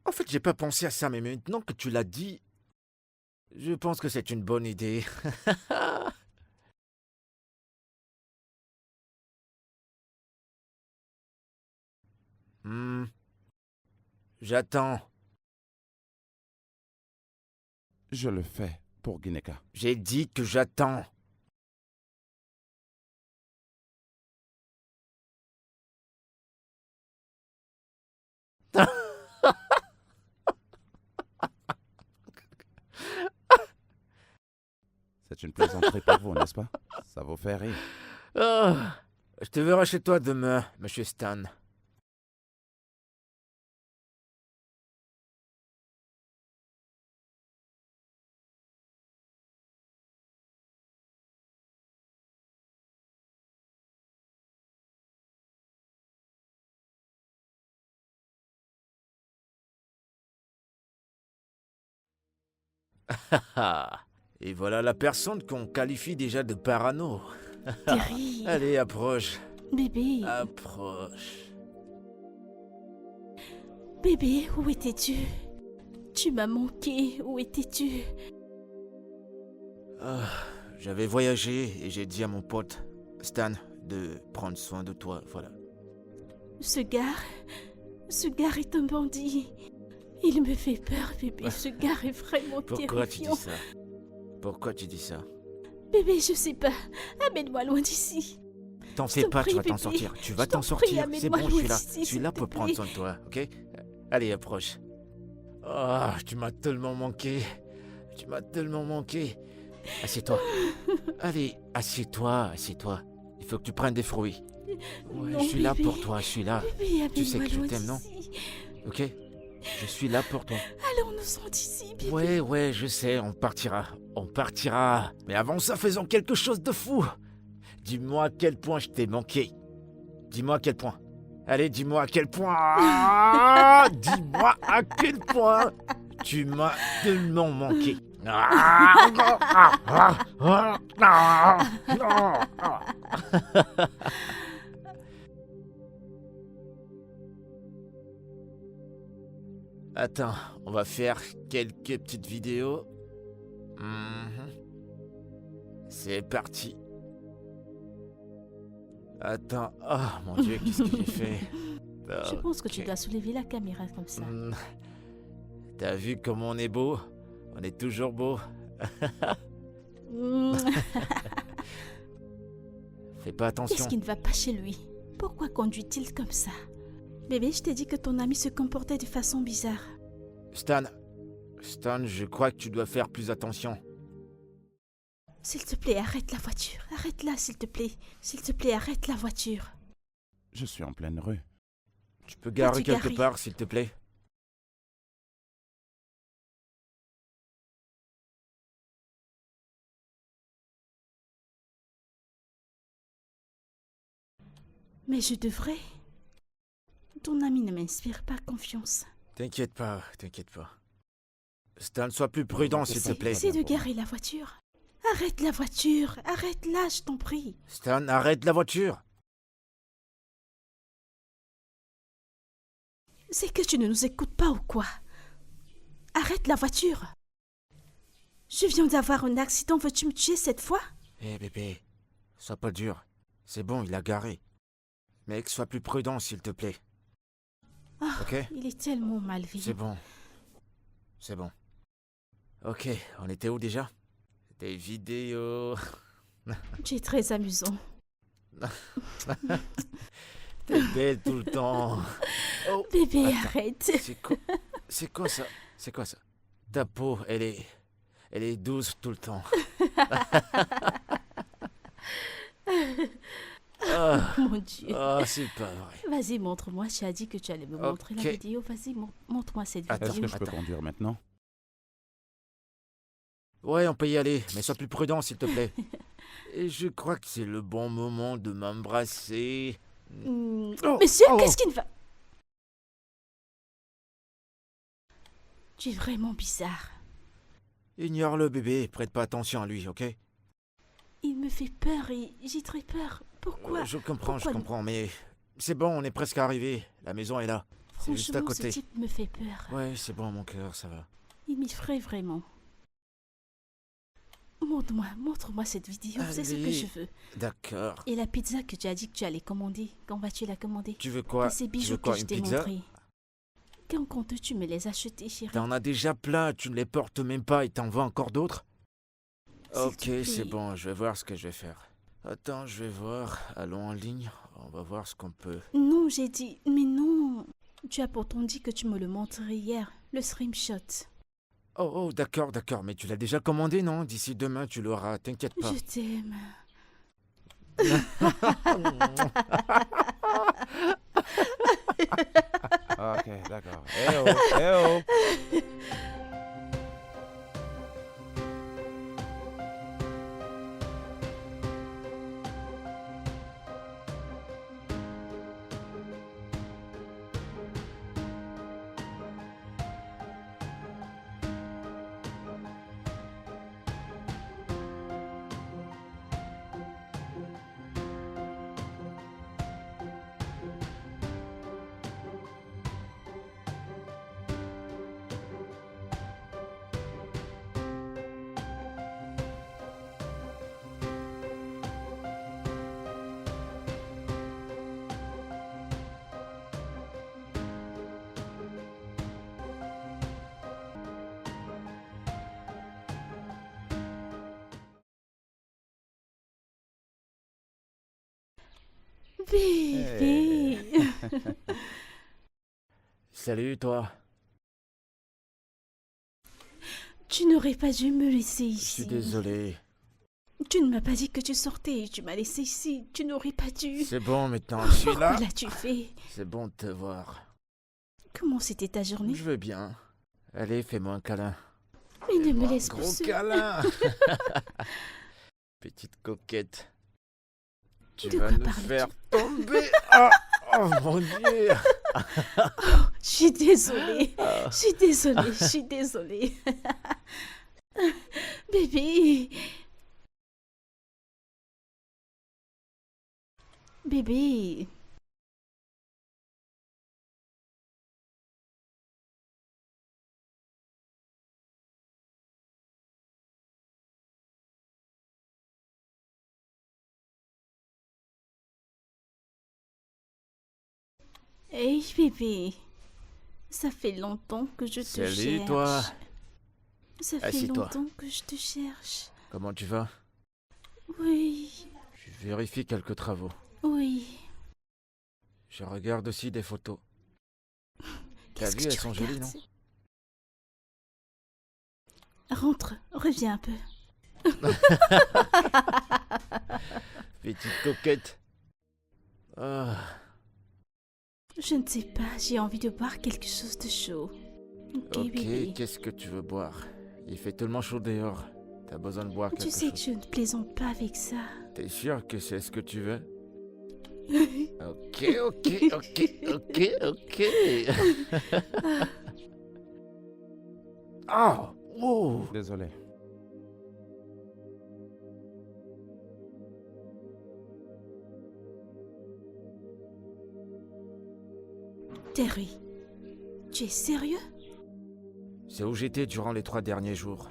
En fait, j'ai pas pensé à ça, mais maintenant que tu l'as dit, je pense que c'est une bonne idée. J'attends. Je le fais pour Gineka. J'ai dit que j'attends. C'est une plaisanterie pour vous, n'est-ce pas? Ça vous fait rire. Je te verrai chez toi demain, monsieur Stan. Et voilà la personne qu'on qualifie déjà de parano. Terry. Allez, approche. Bébé. Approche. Bébé, où étais-tu? Tu m'as manqué. Où étais-tu? j'avais voyagé et j'ai dit à mon pote, Stan, de prendre soin de toi, voilà. Ce gars est un bandit. Il me fait peur, bébé. Ce gars est vraiment Pourquoi tu terrifiant. dis ça? Pourquoi tu dis ça? Bébé, je sais pas. Amène-moi loin d'ici. T'en Je fais t'en pas, prie, tu vas t'en bébé. sortir. Tu vas Je t'en t'en prie, sortir. C'est bon, amène-moi je suis loin là. d'ici, Je suis là s'il te pour prendre plaît. soin de toi, ok? Allez, approche. Ah, tu m'as tellement manqué. Tu m'as tellement manqué. Assieds-toi. Allez, assieds-toi, assieds-toi. Il faut que tu prennes des fruits. Ouais, Non, je suis là bébé. pour toi, je suis là. Bébé, Tu sais amène-moi que je loin t'aime, non? d'ici. Ok? Je suis là pour toi. Allons-nous-en d'ici, bébé. Ouais, je sais, on partira. On partira. Mais avant ça, faisons quelque chose de fou. Dis-moi à quel point je t'ai manqué. Dis-moi à quel point. Allez, dis-moi à quel point. Dis-moi à quel point tu m'as tellement manqué. Attends, on va faire quelques petites vidéos. C'est parti. Attends, oh mon Dieu, qu'est-ce que j'ai fait? Je pense que tu Ok. dois soulever la caméra comme ça. T'as vu comme on est beau? On est toujours beau. Mm. Fais pas attention. Qu'est-ce qui ne va pas chez lui? Pourquoi conduit-il comme ça? Bébé, je t'ai dit que ton ami se comportait de façon bizarre. Stan, je crois que tu dois faire plus attention. S'il te plaît, arrête la voiture. Arrête-la, s'il te plaît. S'il te plaît, arrête la voiture. Je suis en pleine rue. Tu peux garer Vas-y, quelque garer. part, s'il te plaît? Mais je devrais. Ton ami ne m'inspire pas confiance. T'inquiète pas, t'inquiète pas. Stan, sois plus prudent, s'il te plaît. Essaie de garer la voiture. Arrête la voiture. Arrête-la, je t'en prie. Stan, arrête la voiture. C'est que tu ne nous écoutes pas ou quoi? Arrête la voiture. Je viens d'avoir un accident. Veux-tu me tuer cette fois? Eh bébé, sois pas dur. C'est bon, il a garé. Mec, sois plus prudent, s'il te plaît. Ah, Ok? il est tellement malveillant. C'est bon. C'est bon. Ok, on était où déjà? Des vidéos. Tu es très amusant. T'es belle tout le temps. Oh, Bébé, attends. arrête. C'est quoi ça? C'est quoi ça? Ta peau, elle est douce tout le temps. Ah, Mon Dieu. c'est pas vrai. Vas-y, montre-moi. Tu as dit que tu allais me montrer la Ok. vidéo. Vas-y, montre-moi cette Attends, vidéo. Est-ce que je peux attends. conduire maintenant? Ouais, on peut y aller, mais sois plus prudent, s'il te plaît. Et je crois que c'est le bon moment de m'embrasser. Oh, Monsieur, oh. qu'est-ce qui ne va... Tu es vraiment bizarre. Ignore-le, bébé. Prête pas attention à lui, ok? Il me fait peur et j'ai très peur. Pourquoi? Je comprends, Pourquoi je comprends, mais c'est bon, on est presque arrivé. La maison est là. C'est juste à Franchement, ce côté. type me fait peur. Ouais, c'est bon, mon cœur, ça va. Il m'effraie vraiment. Montre-moi cette vidéo. C'est ce que Allez. je veux. D'accord. Et la pizza que tu as dit que tu allais commander. Quand vas-tu la commander? Tu veux quoi? Et ces Tu bijoux veux quoi, que je une t'ai pizza? montrés. Quand comptes-tu me les acheter, chérie? T'en as déjà plein, tu ne les portes même pas et t'en veux encore d'autres? S'il Ok, te plaît. c'est bon, je vais voir ce que je vais faire. Attends, je vais voir. Allons en ligne. On va voir ce qu'on peut. Non, j'ai dit... Mais non. Tu as pourtant dit que tu me le montrais hier. Le screenshot. Oh, d'accord, mais tu l'as déjà commandé, non? D'ici demain, tu l'auras, t'inquiète pas. Je t'aime. Ok, d'accord. Eh oh, eh oh! Bébé. Salut, toi. Tu n'aurais pas dû me laisser Je ici. suis désolé. Tu ne m'as pas dit que tu sortais. Tu m'as laissé ici. Tu n'aurais pas dû. C'est bon, maintenant, je suis là. Pourquoi l'as-tu fait? C'est bon de te voir. Comment c'était ta journée? Je vais bien. Allez, fais-moi un câlin. Mais ne me Fais-moi un laisse plus gros seule. câlin. Petite coquette. Tu De vas quoi nous parles-tu? faire tomber. Oh mon Dieu. Je suis désolée. Je suis désolée. Je suis désolée. Bébé. Bébé. Hey bébé. Ça fait longtemps que je te cherche. Salut, toi. Ça fait Assis-toi. longtemps que je te cherche. Comment tu vas? Oui. Je vérifie quelques travaux. Oui. Je regarde aussi des photos. T'as Qu'est-ce vu, que elles tu sont jolies, non? regardes? Rentre, reviens un peu. Petite coquette. Ah, Je ne sais pas, j'ai envie de boire quelque chose de chaud. Ok, ok, bébé. qu'est-ce que tu veux boire? Il fait tellement chaud dehors. T'as besoin de boire Tu quelque sais que chose. je ne plaisante pas avec ça. T'es sûr que c'est ce que tu veux? Ok, ok, ok, ok, ok. Ah, wow. Désolé. Terry, tu es sérieux? C'est où j'étais durant les 3 derniers jours.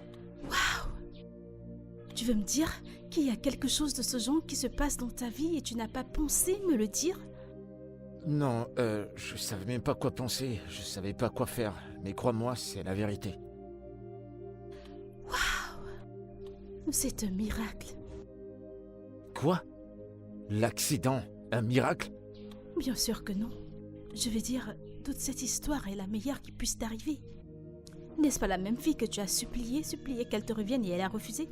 Tu veux me dire qu'il y a quelque chose de ce genre qui se passe dans ta vie et tu n'as pas pensé me le dire? Non, je savais même pas quoi penser, je savais pas quoi faire. Mais crois-moi, c'est la vérité. C'est un miracle. Quoi? L'accident? Un miracle? Bien sûr que non. Je veux dire, toute cette histoire est la meilleure qui puisse t'arriver. N'est-ce pas la même fille que tu as supplié qu'elle te revienne et elle a refusé?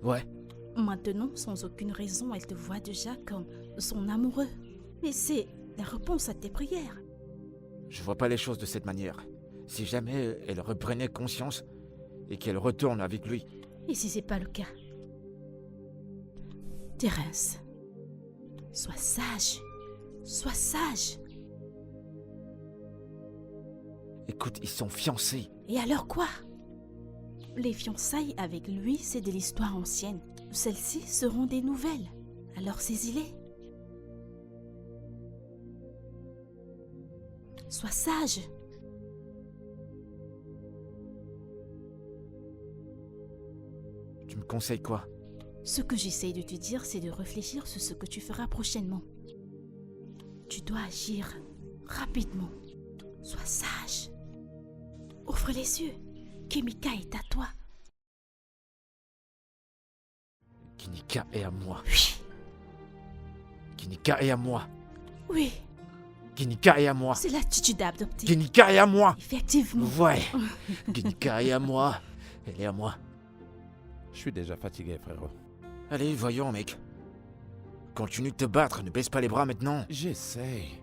Ouais. Maintenant, sans aucune raison, elle te voit déjà comme son amoureux. Mais c'est la réponse à tes prières. Je vois pas les choses de cette manière. Si jamais elle reprenait conscience et qu'elle retourne avec lui. Et si c'est pas le cas? Terence, sois sage. Sois sage. Écoute, ils sont fiancés. Et alors quoi? Les fiançailles avec lui, c'est de l'histoire ancienne. Celles-ci seront des nouvelles. Alors saisis-les. Sois sage. Tu me conseilles quoi? Ce que j'essaye de te dire, c'est de réfléchir sur ce que tu feras prochainement. Tu dois agir rapidement. Sois sage. Ouvre les yeux. Kimika est à toi. Kinika est à moi. Oui, Kinika est à moi. oui, Kinika est à moi. c'est l'attitude à adopter. Kinika est à moi. Effectivement. Ouais. Kinika est à moi. Elle est à moi. Je suis déjà fatigué, frérot. Allez, voyons, mec. Continue de te battre, ne baisse pas les bras maintenant. J'essaye.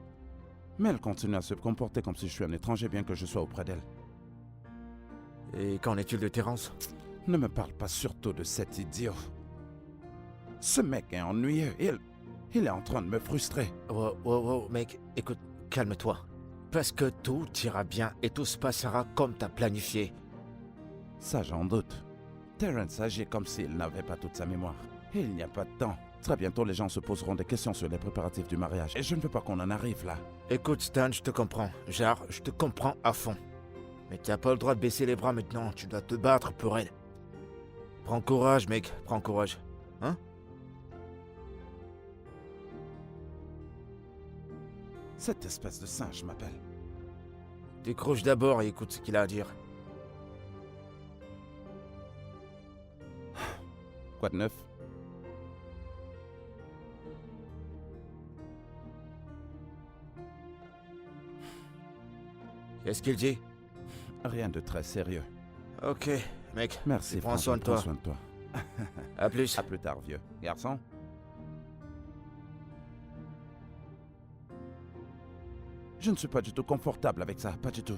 Mais elle continue à se comporter comme si je suis un étranger bien que je sois auprès d'elle. Et qu'en est-il de Terence? Ne me parle pas surtout de cet idiot. Ce mec est ennuyeux. Il est en train de me frustrer. Wow, mec, écoute, calme-toi. Parce que tout ira bien et tout se passera comme t'as planifié. Ça, j'en doute. Terence agit comme s'il n'avait pas toute sa mémoire. Et il n'y a pas de temps. Très bientôt, les gens se poseront des questions sur les préparatifs du mariage. Et je ne veux pas qu'on en arrive là. Écoute, Stan, je te comprends. Genre, je te comprends à fond. Mais t'as pas le droit de baisser les bras maintenant. Tu dois te battre pour elle. Prends courage, mec. Prends courage. Hein? Cette espèce de singe m'appelle. Décroche d'abord et écoute ce qu'il a à dire. Quoi de neuf? Qu'est-ce qu'il dit? Rien de très sérieux. Ok, mec. Merci, Prends soin de prends toi. soin de toi. À plus. À plus tard, vieux. Garçon? Je ne suis pas du tout confortable avec ça, pas du tout.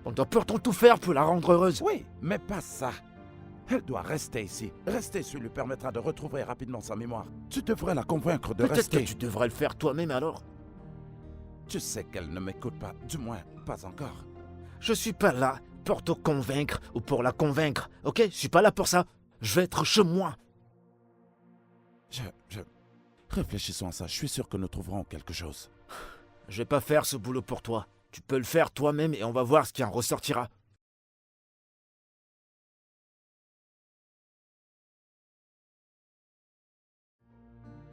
On doit pourtant tout faire pour la rendre heureuse. Oui, mais pas ça. Elle doit rester ici. Rester, ce lui permettra de retrouver rapidement sa mémoire. Tu devrais la convaincre de Peut-être rester. que tu devrais le faire toi-même alors. Tu sais qu'elle ne m'écoute pas, du moins, pas encore. Je suis pas là pour te convaincre ou pour la convaincre, ok? Je suis pas là pour ça. Je vais être chez moi. Réfléchissons à ça, je suis sûr que nous trouverons quelque chose. Je vais pas faire ce boulot pour toi. Tu peux le faire toi-même et on va voir ce qui en ressortira.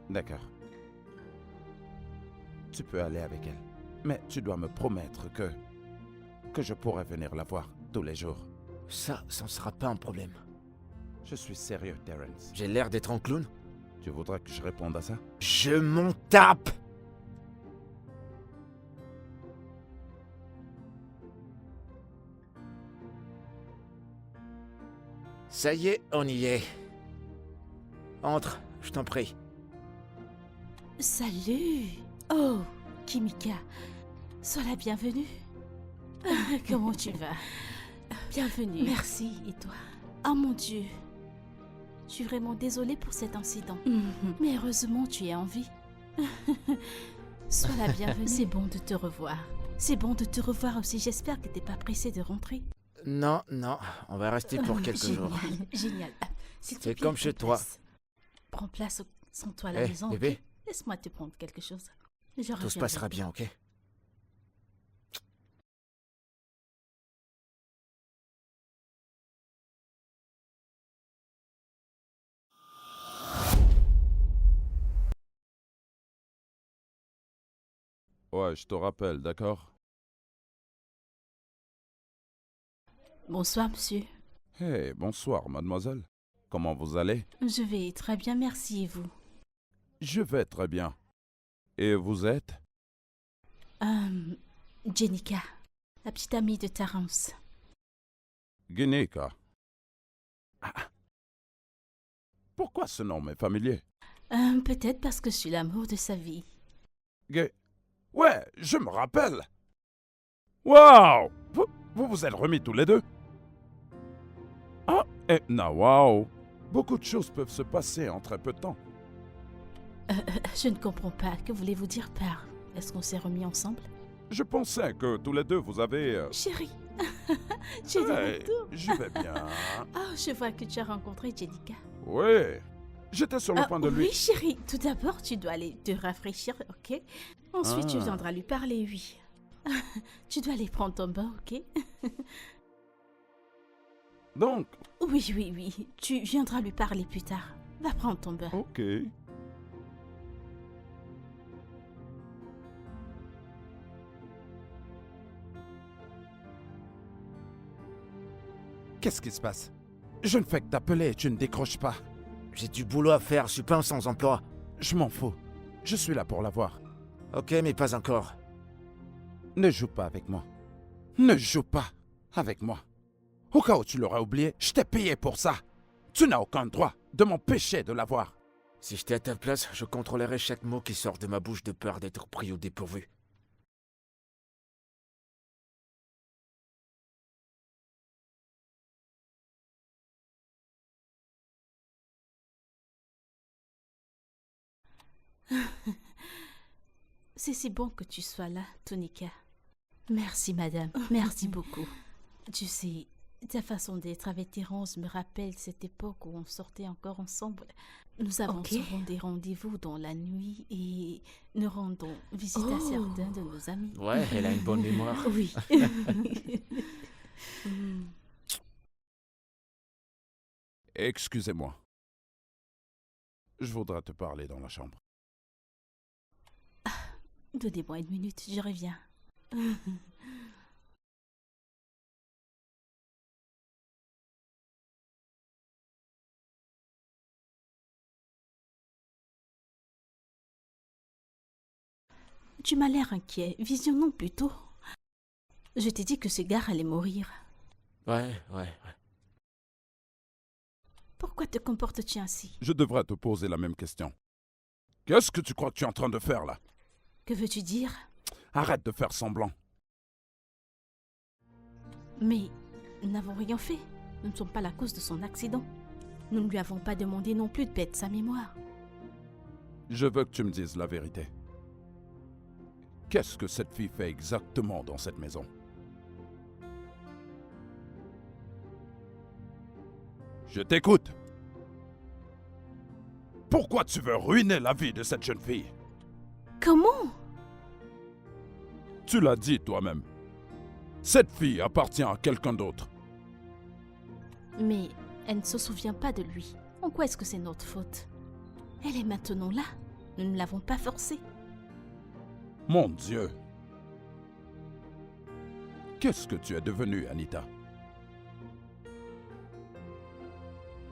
D'accord. Tu peux aller avec elle. Mais tu dois me promettre que je pourrai venir la voir tous les jours. Ça ne sera pas un problème. Je suis sérieux, Terence. J'ai l'air d'être un clown? Tu voudrais que je réponde à ça? Je m'en tape! Ça y est, on y est. Entre, je t'en prie. Salut. Oh, Kimika. Sois la bienvenue. Comment tu vas? Bienvenue. Merci, et toi? Oh mon Dieu. Je suis vraiment désolée pour cet incident. Mais heureusement, tu es en vie. Sois la bienvenue. C'est bon de te revoir. C'est bon de te revoir aussi. J'espère que t'es pas pressée de rentrer. Non, on va rester pour quelques Génial, jours. Génial. S'il te C'est plaît, comme chez prends toi. place. Prends place sans toi à la Eh, maison. bébé. Ok? Laisse-moi te prendre quelque chose. Je Tout se reviendrai. passera bien, ok? Ouais, je te rappelle, d'accord? Bonsoir, monsieur. Hey, bonsoir, mademoiselle. Comment vous allez? Je vais très bien, merci, et vous? Je vais très bien. Et vous êtes? Jenica, la petite amie de Terence. Guinica. Ah. Pourquoi ce nom m'est familier? Peut-être parce que je suis l'amour de sa vie. Ouais, je me rappelle. Waouh! Vous vous êtes remis tous les deux? Ah, et waouh! Beaucoup de choses peuvent se passer en très peu de temps. Je ne comprends pas. Que voulez-vous dire par... Est-ce qu'on s'est remis ensemble? Je pensais que tous les deux vous avez... Chérie, tu es de Hey, retour. je vais bien. Oh, je vois que tu as rencontré Jenica. Oui, j'étais sur le point de lui... Oui, chérie. Tout d'abord, tu dois aller te rafraîchir, ok? Ensuite, tu Ah. viendras lui parler, oui. Tu dois aller prendre ton bain, ok? Donc, Oui. Tu viendras lui parler plus tard. Va prendre ton bain. ok. Qu'est-ce qui se passe? Je ne fais que t'appeler et tu ne décroches pas. J'ai du boulot à faire, je suis pas un sans-emploi. Je m'en fous. Je suis là pour la voir. Ok, mais pas encore. Ne joue pas avec moi. Ne joue pas avec moi. Au cas où tu l'aurais oublié, je t'ai payé pour ça. Tu n'as aucun droit de m'empêcher de la voir. Si j'étais à ta place, je contrôlerais chaque mot qui sort de ma bouche de peur d'être pris au dépourvu. C'est si bon que tu sois là, Tonika. Merci, madame. Merci beaucoup. Tu sais, ta façon d'être avec Terence me rappelle cette époque où on sortait encore ensemble. Nous avons souvent des rendez-vous dans la nuit et nous rendons visite à certains de nos amis. Ouais, elle a une bonne mémoire. Oui. Excusez-moi. Je voudrais te parler dans la chambre. Donnez-moi une minute, je reviens. Tu m'as l'air inquiet. Visionnons plutôt. Je t'ai dit que ce gars allait mourir. Ouais. Pourquoi te comportes-tu ainsi? Je devrais te poser la même question. Qu'est-ce que tu crois que tu es en train de faire là? Que veux-tu dire? Arrête de faire semblant. Mais nous n'avons rien fait. Nous ne sommes pas la cause de son accident. Nous ne lui avons pas demandé non plus de perdre sa mémoire. Je veux que tu me dises la vérité. Qu'est-ce que cette fille fait exactement dans cette maison? Je t'écoute. Pourquoi tu veux ruiner la vie de cette jeune fille? Comment? Tu l'as dit toi-même. Cette fille appartient à quelqu'un d'autre. Mais elle ne se souvient pas de lui. En quoi est-ce que c'est notre faute? Elle est maintenant là. Nous ne l'avons pas forcée. Mon Dieu. Qu'est-ce que tu es devenue, Anita?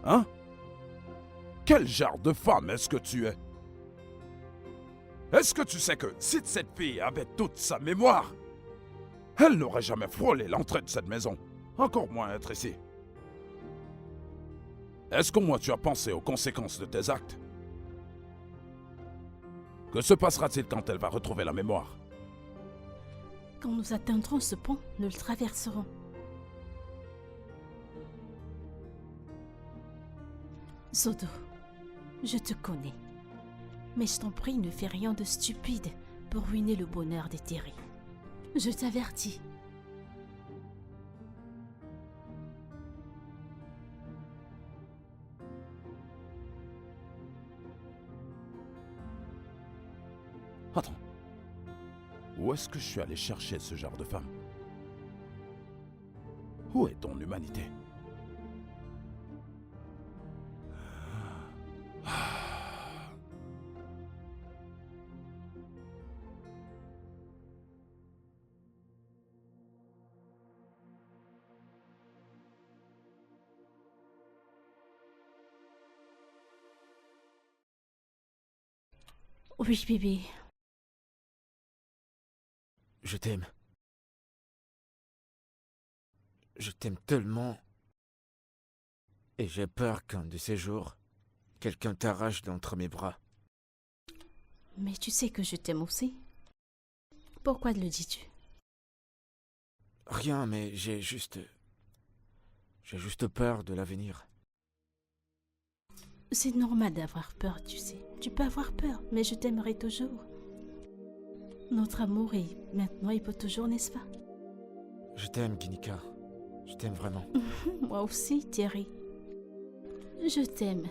Hein? Quel genre de femme est-ce que tu es? Est-ce que tu sais que si cette fille avait toute sa mémoire, elle n'aurait jamais frôlé l'entrée de cette maison, encore moins être ici? Est-ce qu'au moins tu as pensé aux conséquences de tes actes? Que se passera-t-il quand elle va retrouver la mémoire? Quand nous atteindrons ce pont, nous le traverserons. Zodo, je te connais. Mais je t'en prie, ne fais rien de stupide pour ruiner le bonheur de Terry. Je t'avertis. Attends. Où est-ce que je suis allé chercher ce genre de femme? Où est ton humanité? Oui, bébé. Je t'aime. Je t'aime tellement. Et j'ai peur qu'un de ces jours, quelqu'un t'arrache d'entre mes bras. Mais tu sais que je t'aime aussi. Pourquoi le dis-tu? Rien, mais j'ai juste peur de l'avenir. C'est normal d'avoir peur, tu sais. Tu peux avoir peur, mais je t'aimerai toujours. Notre amour est maintenant et pour toujours, n'est-ce pas? Je t'aime, Ginika. Je t'aime vraiment. Moi aussi, Thierry. Je t'aime.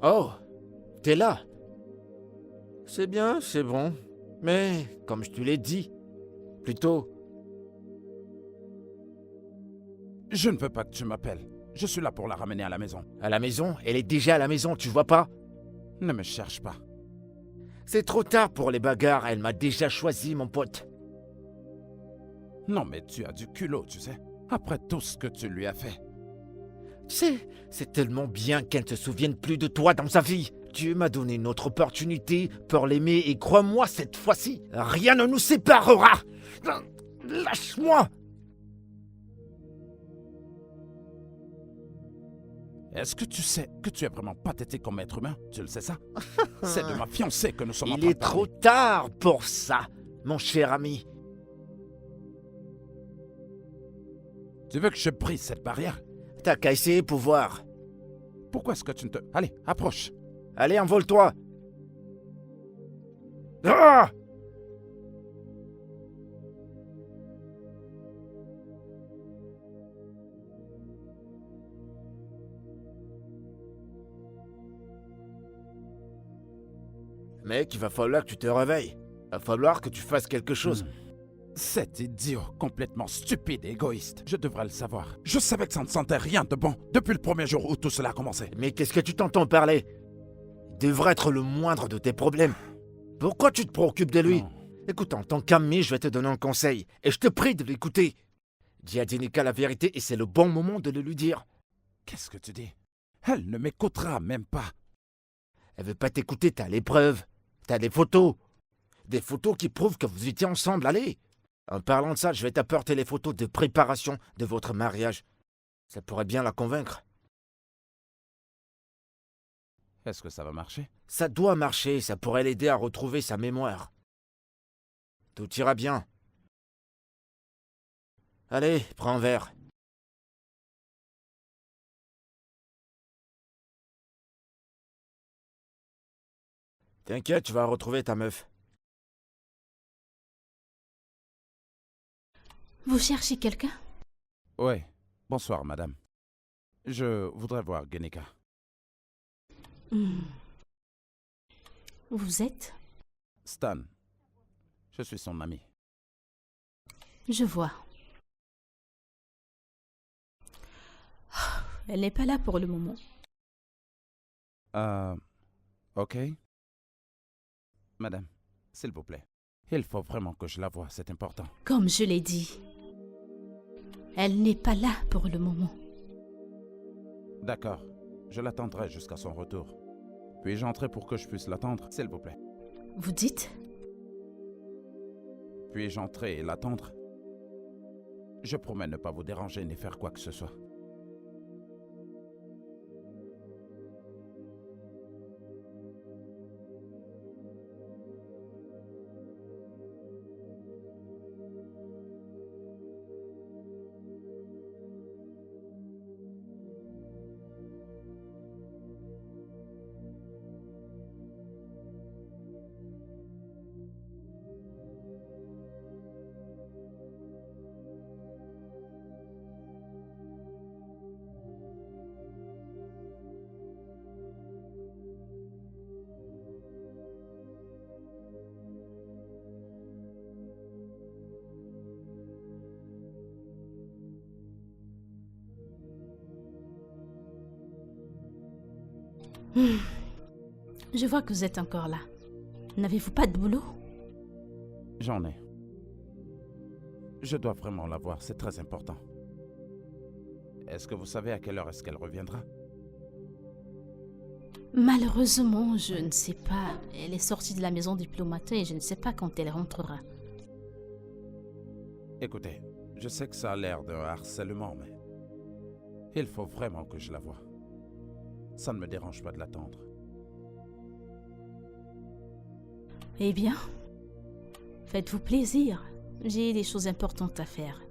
Oh, t'es là. C'est bien, c'est bon. Mais, comme je te l'ai dit, plutôt, Je ne veux pas que tu m'appelles. Je suis là pour la ramener à la maison. à la maison, elle est déjà à la maison, tu vois pas? Ne me cherche pas. C'est trop tard pour les bagarres, elle m'a déjà choisi, mon pote. Non, mais tu as du culot, tu sais. Après tout ce que tu lui as fait. Tu sais, c'est tellement bien qu'elle ne se souvienne plus de toi dans sa vie. Dieu m'a donné une autre opportunité pour l'aimer et crois-moi, cette fois-ci, rien ne nous séparera. Lâche-moi. Est-ce que tu sais que tu es vraiment pathétique comme être humain? Tu le sais ça? C'est de ma fiancée que nous sommes en Il train de est trop parler. tard pour ça, mon cher ami. Tu veux que je brise cette barrière? T'as qu'à essayer pour voir. Pourquoi est-ce que tu ne te... Allez, approche. Allez, envole-toi. Ah! Mec, il va falloir que tu te réveilles. Il va falloir que tu fasses quelque chose. Cet idiot complètement stupide et égoïste. Je devrais le savoir. Je savais que ça ne sentait rien de bon depuis le premier jour où tout cela a commencé. Mais qu'est-ce que tu t'entends parler? Il devrait être le moindre de tes problèmes. Pourquoi tu te préoccupes de lui? Non. Écoute, en tant qu'ami, je vais te donner un conseil. Et je te prie de l'écouter. Dis à Ginika la vérité et c'est le bon moment de le lui dire. Qu'est-ce que tu dis? Elle ne m'écoutera même pas. Elle veut pas t'écouter, t'as les preuves. T'as des photos. Des photos qui prouvent que vous étiez ensemble, allez. En parlant de ça, je vais t'apporter les photos de préparation de votre mariage. Ça pourrait bien la convaincre. Est-ce que ça va marcher? Ça doit marcher, ça pourrait l'aider à retrouver sa mémoire. Tout ira bien. Allez, prends un verre. T'inquiète, tu vas retrouver ta meuf. Vous cherchez quelqu'un? Oui. Bonsoir, madame. Je voudrais voir Genika. Vous êtes? Stan. Je suis son ami. Je vois. Elle n'est pas là pour le moment. Ok. Madame, s'il vous plaît. Il faut vraiment que je la voie, c'est important. Comme je l'ai dit, elle n'est pas là pour le moment. D'accord. Je l'attendrai jusqu'à son retour. Puis-je entrer pour que je puisse l'attendre, s'il vous plaît? Vous dites? Puis-je entrer et l'attendre? Je promets ne pas vous déranger ni faire quoi que ce soit. Je vois que vous êtes encore là. N'avez-vous pas de boulot? J'en ai. Je dois vraiment la voir, c'est très important. Est-ce que vous savez à quelle heure est-ce qu'elle reviendra? Malheureusement, je ne sais pas. Elle est sortie de la maison depuis le matin et je ne sais pas quand elle rentrera. Écoutez, je sais que ça a l'air d'un harcèlement, mais il faut vraiment que je la voie. Ça ne me dérange pas de l'attendre. Eh bien, faites-vous plaisir. J'ai des choses importantes à faire.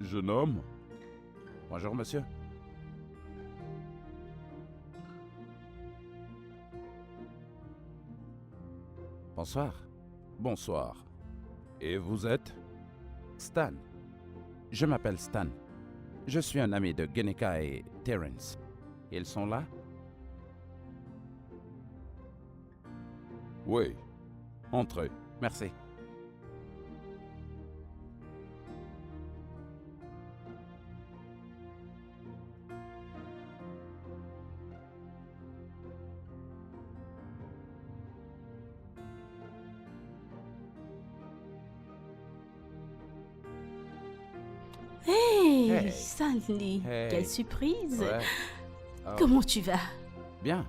Jeune homme? Bonjour, monsieur. Bonsoir. Bonsoir. Et vous êtes? Stan. Je m'appelle Stan. Je suis un ami de Genika et Terence. Ils sont là? Oui. Entrez. Merci. Hey, Hey. Stanley, Hey. quelle surprise! Ouais. Oh, Comment tu vas? Bien.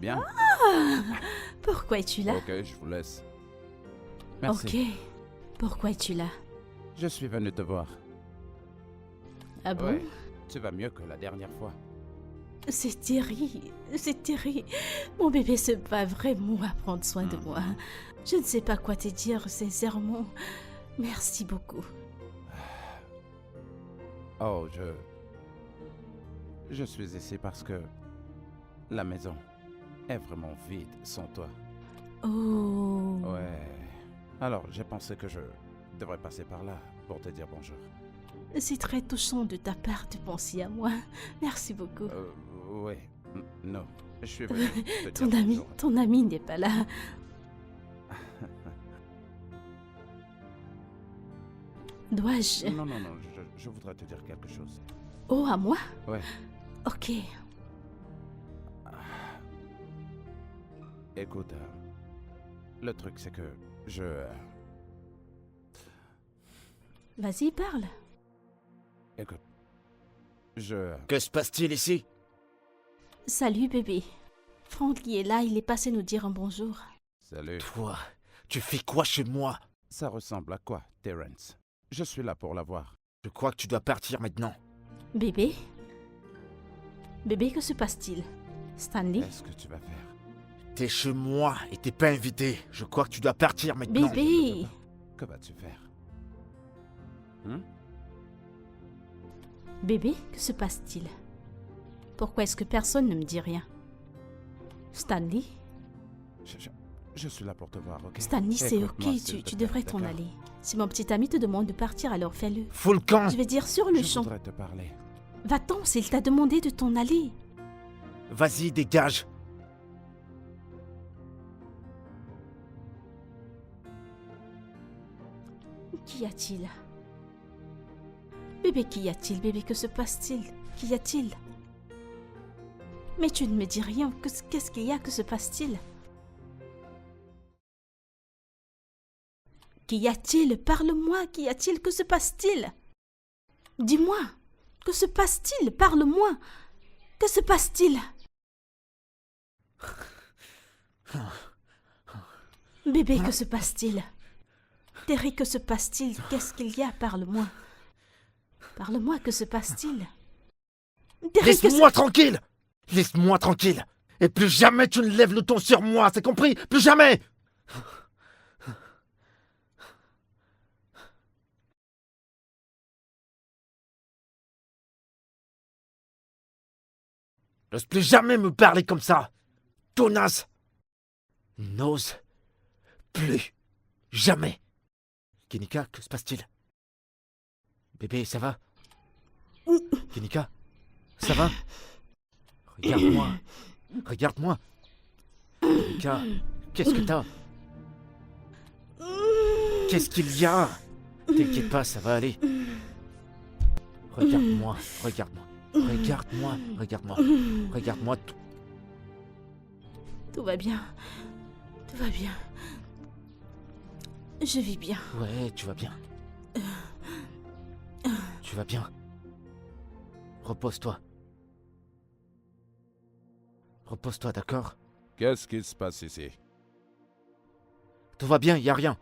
Bien. Pourquoi es-tu là? Ok, je vous laisse. Merci. Ok. Pourquoi es-tu là? Je suis venu te voir. Ah bon? Ouais. Tu vas mieux que la dernière fois. C'est terrible, c'est terrible. Mon bébé se bat vraiment à prendre soin de moi. Je ne sais pas quoi te dire, sincèrement. Merci beaucoup. Oh, je suis ici parce que la maison est vraiment vide sans toi. Oh. Ouais. Alors, j'ai pensé que je devrais passer par là pour te dire bonjour. C'est très touchant de ta part de penser à moi. Merci beaucoup. Oui. Non. Je suis venu te Ton dire ami, bonjour. ton ami n'est pas là. Dois-je... Non, non, non, je voudrais te dire quelque chose. Oh, à moi? Ouais. Ok. Écoute, le truc c'est que Vas-y, parle. Écoute, Que se passe-t-il ici? Salut, bébé. Franck est là, il est passé nous dire un bonjour. Salut. Toi, tu fais quoi chez moi? Ça ressemble à quoi, Terence? Je suis là pour la voir. Je crois que tu dois partir maintenant. Bébé? Bébé, que se passe-t-il? Stanley? Qu'est-ce que tu vas faire? T'es chez moi et t'es pas invité. Je crois que tu dois partir maintenant. Bébé! Que vas-tu faire? Bébé, que se passe-t-il? Pourquoi est-ce que personne ne me dit rien? Stanley? Je suis là pour te voir, ok? Stanley, c'est Écoute-moi, ok, s'il te tu plaît, devrais t'en d'accord? aller. Si mon petit ami te demande de partir, alors fais-le. Fous le camp! Je vais dire sur le Je champ. voudrais te parler. Va-t'en s'il t'a demandé de t'en aller. Vas-y, dégage! Qu'y a-t-il? Bébé, qu'y a-t-il? Bébé, que se passe-t-il? Qu'y a-t-il? Mais tu ne me dis rien. Qu'est-ce qu'il y a? Que se passe-t-il? Qu'y a-t-il? Parle-moi. Qu'y a-t-il? Que se passe-t-il? Dis-moi. Que se passe-t-il? Parle-moi. Que se passe-t-il? Bébé, que se passe-t-il? Terry, que se passe-t-il? Qu'est-ce qu'il y a? Parle-moi. Parle-moi, que se passe-t-il? Terry, Laisse-moi tranquille! Laisse-moi tranquille! Et plus jamais tu ne lèves le ton sur moi, c'est compris? Plus jamais! N'ose plus jamais me parler comme ça! Tonasse! N'ose plus jamais! Kenika, que se passe-t-il? Bébé, ça va? Kenika, ça va? Regarde-moi. Regarde-moi. Kenika, qu'est-ce que t'as? Qu'est-ce qu'il y a? T'inquiète pas, ça va aller. Regarde-moi, regarde-moi. Regarde-moi, regarde-moi. Regarde-moi. Tout va bien. Tout va bien. Je vis bien. Ouais, tu vas bien. Tu vas bien. Repose-toi. Repose-toi, d'accord? Qu'est-ce qui se passe ici? Tout va bien, y a rien.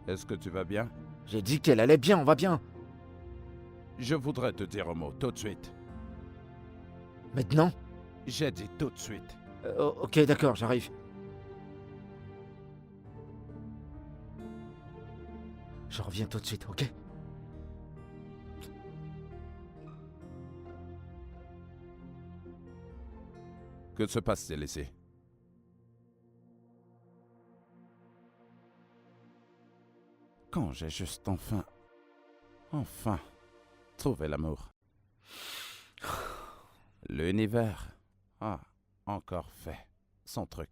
Est-ce que tu vas bien? J'ai dit qu'elle allait bien, on va bien. Je voudrais te dire un mot tout de suite. Maintenant? J'ai dit tout de suite. Ok, d'accord, j'arrive. Je reviens tout de suite, ok? Que se passe-t-il ici? Quand j'ai juste enfin trouvé l'amour. L'univers a encore fait son truc.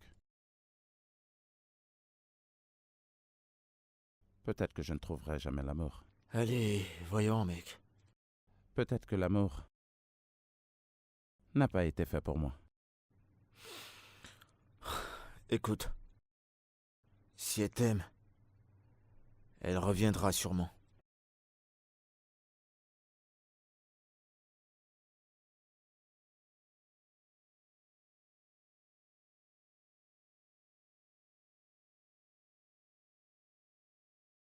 Peut-être que je ne trouverai jamais l'amour. Allez, voyons, mec. Peut-être que l'amour n'a pas été fait pour moi. Écoute, si elle t'aime, elle reviendra sûrement.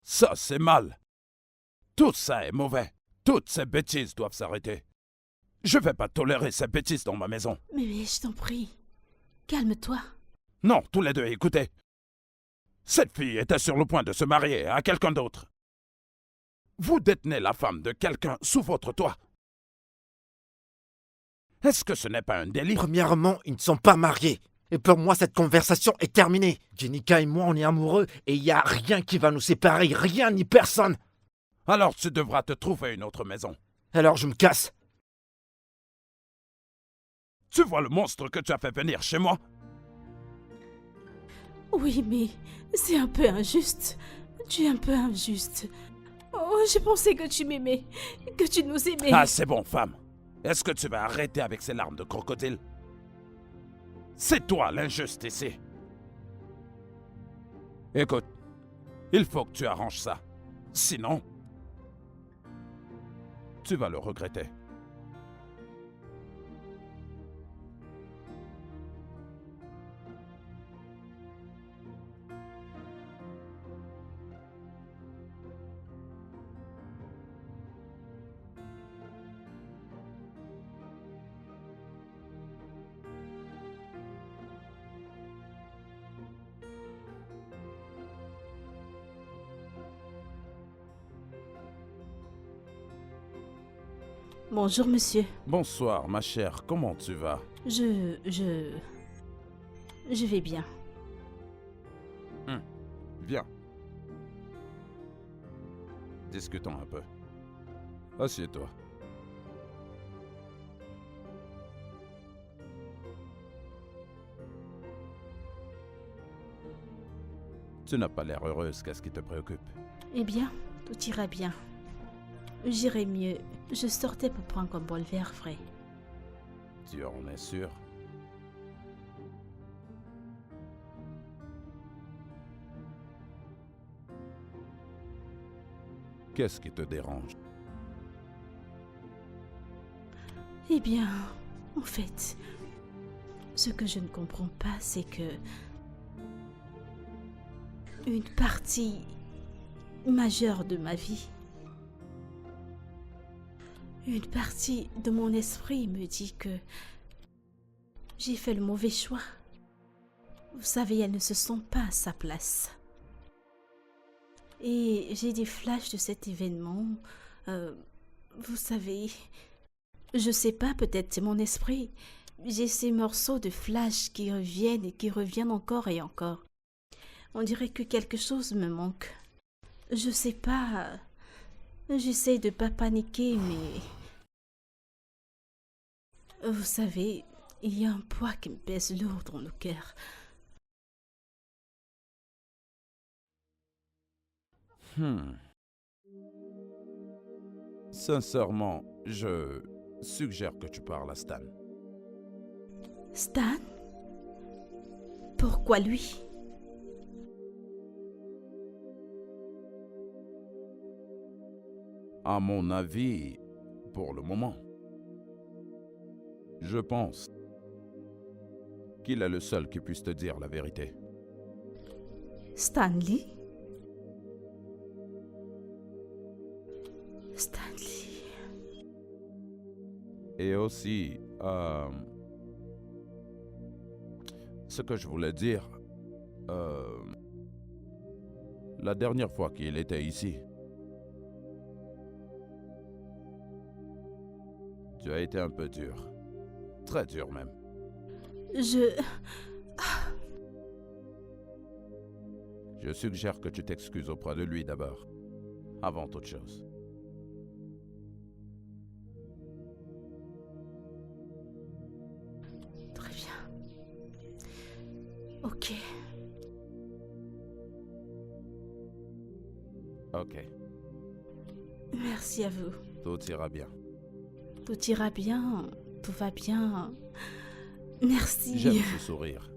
Ça, c'est mal. Tout ça est mauvais. Toutes ces bêtises doivent s'arrêter. Je vais pas tolérer ces bêtises dans ma maison. Mais je t'en prie. Calme-toi. Non, tous les deux, écoutez. Cette fille était sur le point de se marier à quelqu'un d'autre. Vous détenez la femme de quelqu'un sous votre toit. Est-ce que ce n'est pas un délit? Premièrement, ils ne sont pas mariés. Et pour moi, cette conversation est terminée. Jenica et moi, on est amoureux et il n'y a rien qui va nous séparer. Rien ni personne. Alors tu devras te trouver une autre maison. Alors je me casse. Tu vois le monstre que tu as fait venir chez moi? Oui, mais c'est un peu injuste. Tu es un peu injuste. Oh, j'ai pensé que tu m'aimais, que tu nous aimais. Ah, c'est bon, femme. Est-ce que tu vas arrêter avec ces larmes de crocodile? C'est toi l'injuste ici. Écoute, il faut que tu arranges ça. Sinon, tu vas le regretter. Bonjour, monsieur. Bonsoir, ma chère. Comment tu vas? Je vais bien. Viens. Discutons un peu. Assieds-toi. Tu n'as pas l'air heureuse. Qu'est-ce qui te préoccupe? Eh bien, tout ira bien. J'irai mieux. Je sortais pour prendre un bol vert frais. Tu en es sûr? Qu'est-ce qui te dérange? Eh bien, en fait, ce que je ne comprends pas, c'est que une partie majeure de ma vie, une partie de mon esprit me dit que j'ai fait le mauvais choix. Vous savez, elle ne se sent pas à sa place. Et j'ai des flashs de cet événement. Vous savez, je sais pas, peut-être c'est mon esprit. J'ai ces morceaux de flash qui reviennent et qui reviennent encore et encore. On dirait que quelque chose me manque. Je sais pas. J'essaie de pas paniquer, mais... Vous savez, il y a un poids qui me pèse lourd dans le cœur. Sincèrement, je suggère que tu parles à Stan. Stan? Pourquoi lui? À mon avis, pour le moment, je pense qu'il est le seul qui puisse te dire la vérité. Stanley? Stanley. Et aussi, ce que je voulais dire, la dernière fois qu'il était ici, tu as été un peu dur. Très dur même. Je suggère que tu t'excuses auprès de lui d'abord, avant toute chose. Très bien. Ok. Ok, Merci à vous. tout ira bien. Tout ira bien. Tout va bien. Merci. J'aime ce sourire.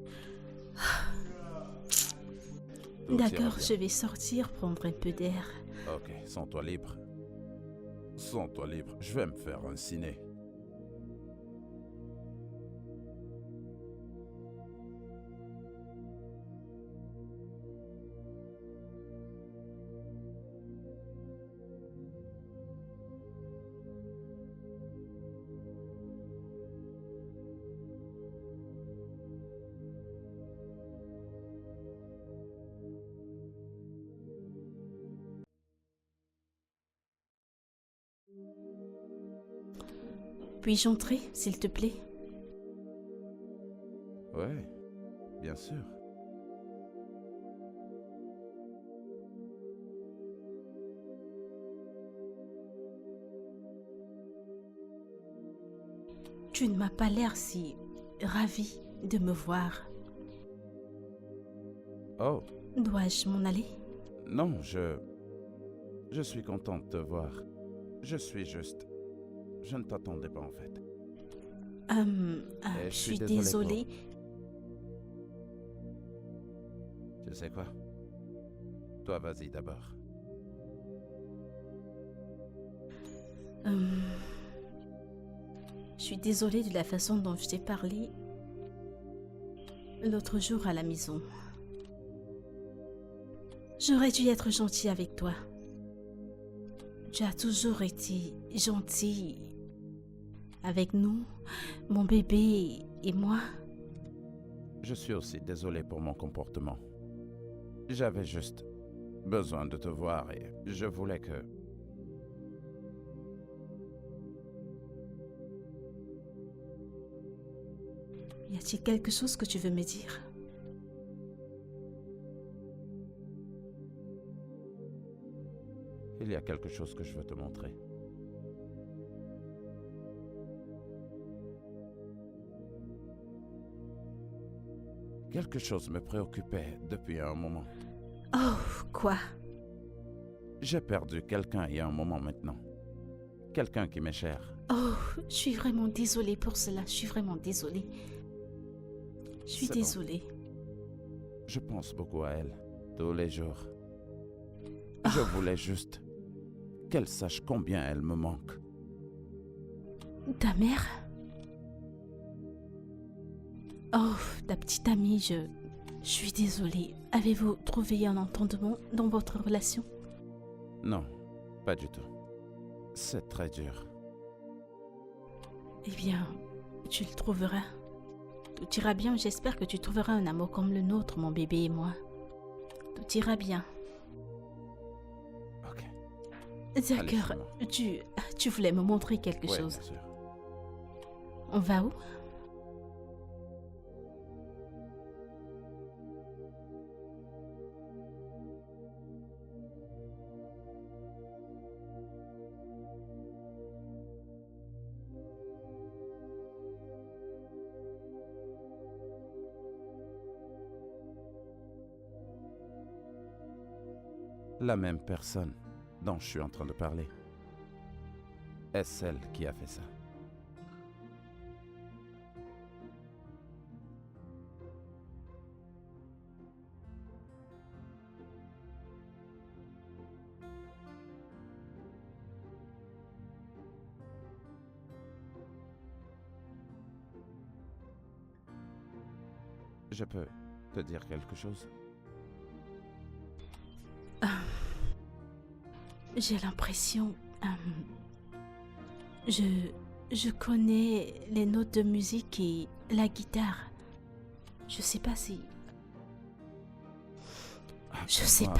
Tout ira D'accord, bien. je vais sortir prendre un peu d'air. Ok, sens-toi libre. Sens-toi libre. Je vais me faire un ciné. Puis-je entrer, s'il te plaît? Ouais, bien sûr. Tu ne m'as pas l'air si ravi de me voir. Oh, Dois-je m'en aller? Non, je suis content de te voir. Je suis juste... Je ne t'attendais pas en fait. Je suis désolée. Tu sais quoi? Toi, vas-y d'abord. Je suis désolée de la façon dont je t'ai parlé l'autre jour à la maison. J'aurais dû être gentille avec toi. Tu as toujours été gentil avec nous, mon bébé et moi. Je suis aussi désolé pour mon comportement. J'avais juste besoin de te voir et je voulais que... Y a-t-il quelque chose que tu veux me dire? Il y a quelque chose que je veux te montrer. Quelque chose me préoccupait depuis un moment. Oh, quoi? J'ai perdu quelqu'un il y a un moment maintenant. Quelqu'un qui m'est cher. Oh, je suis vraiment désolée pour cela. Je suis vraiment désolée. Je suis C'est bon. désolée. Je pense beaucoup à elle, tous les jours. Je voulais juste qu'elle sache combien elle me manque. Ta mère? Oh, ta petite amie, je suis désolée. Avez-vous trouvé un entendement dans votre relation? Non, pas du tout. C'est très dur. Eh bien, tu le trouveras. Tout ira bien, j'espère que tu trouveras un amour comme le nôtre, mon bébé et moi. Tout ira bien. Ok. D'accord, Allez, tu voulais me montrer quelque ouais, chose. bien sûr. On va où? La même personne dont je suis en train de parler est celle qui a fait ça. Je peux te dire quelque chose? J'ai l'impression... je connais les notes de musique et la guitare. Je sais pas si... Je sais Ah. pas.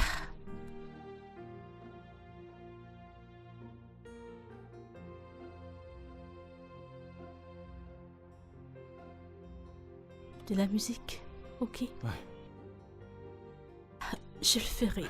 De la musique, ok. Ouais. Je le ferai.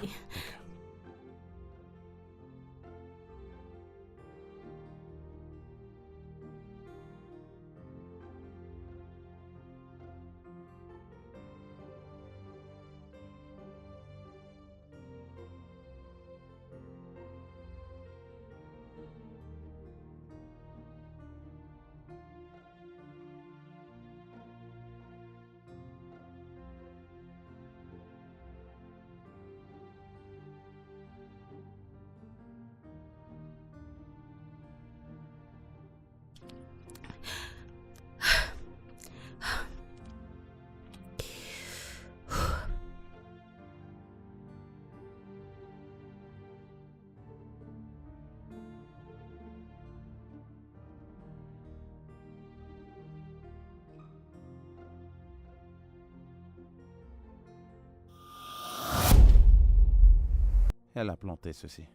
Elle a planté ceci.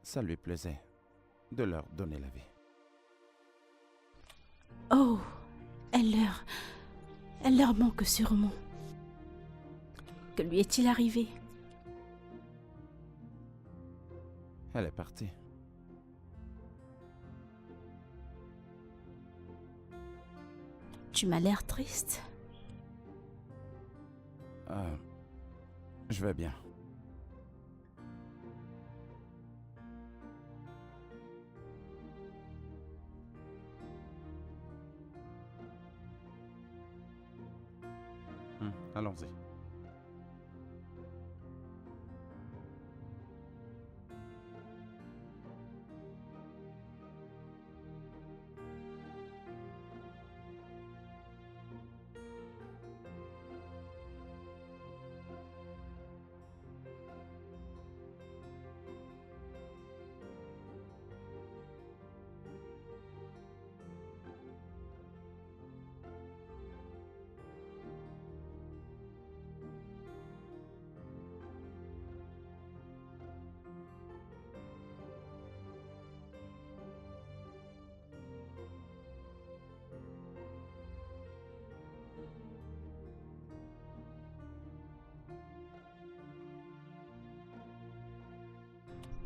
Ça lui plaisait de leur donner la vie. Oh, elle leur manque sûrement. Que lui est-il arrivé? Elle est partie. Tu m'as l'air triste. Je vais bien. Allons-y.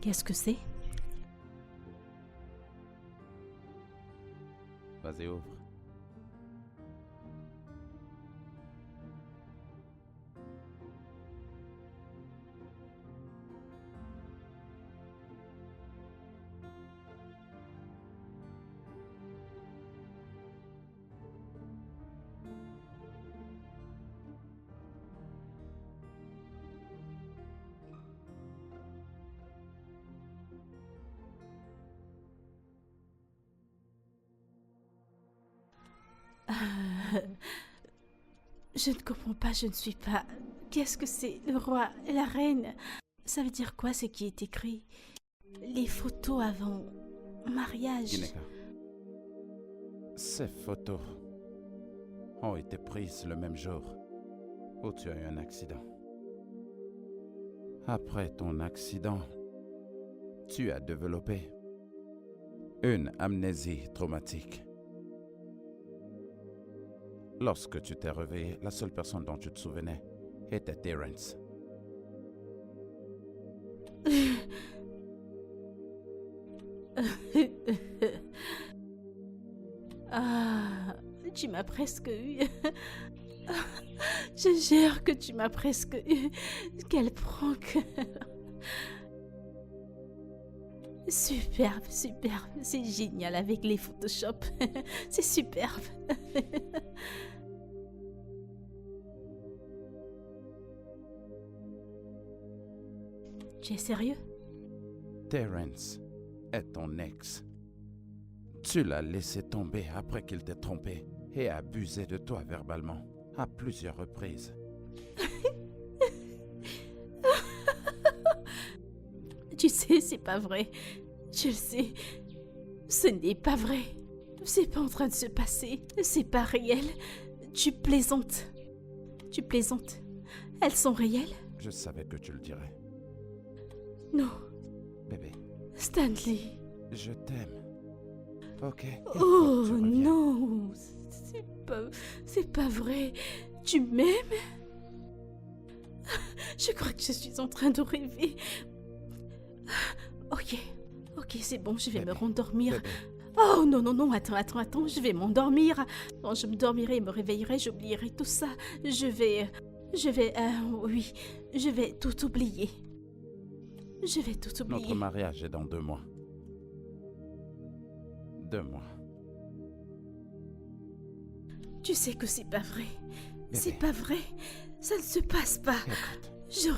Qu'est-ce que c'est? Vas-y, ouvre. Je ne comprends pas, je ne suis pas. Qu'est-ce que c'est? Le roi, la reine. Ça veut dire quoi ce qui est écrit? Les photos avant mariage. Gineka. Ces photos ont été prises le même jour où tu as eu un accident. Après ton accident, tu as développé une amnésie traumatique. Lorsque tu t'es réveillé, la seule personne dont tu te souvenais était Terence. Ah, tu m'as presque eu. Je jure que tu m'as presque eu. Quel prank. Superbe, superbe. C'est génial avec les Photoshop. C'est superbe. Tu es sérieux? Terence est ton ex. Tu l'as laissé tomber après qu'il t'ait trompé et abusé de toi verbalement à plusieurs reprises. Tu sais, c'est pas vrai. Je le sais. Ce n'est pas vrai. C'est pas en train de se passer. C'est pas réel. Tu plaisantes. Tu plaisantes. Elles sont réelles? Je savais que tu le dirais. Non. Bébé, Stanley. je t'aime. Ok? Il faut Oh que tu reviennes. non. C'est pas vrai. Tu m'aimes? Je crois que je suis en train de rêver. Ok. Ok, c'est bon, je vais me Bébé, rendormir. Bébé, Oh non, non, non, attends, je vais m'endormir. Quand je me dormirai et me réveillerai, j'oublierai tout ça. Oui, je vais tout oublier. Je vais tout oublier. notre mariage est dans 2 mois. 2 mois. Tu sais que c'est pas vrai. C'est Bébé. pas vrai. Ça ne se passe pas. Écoute, Je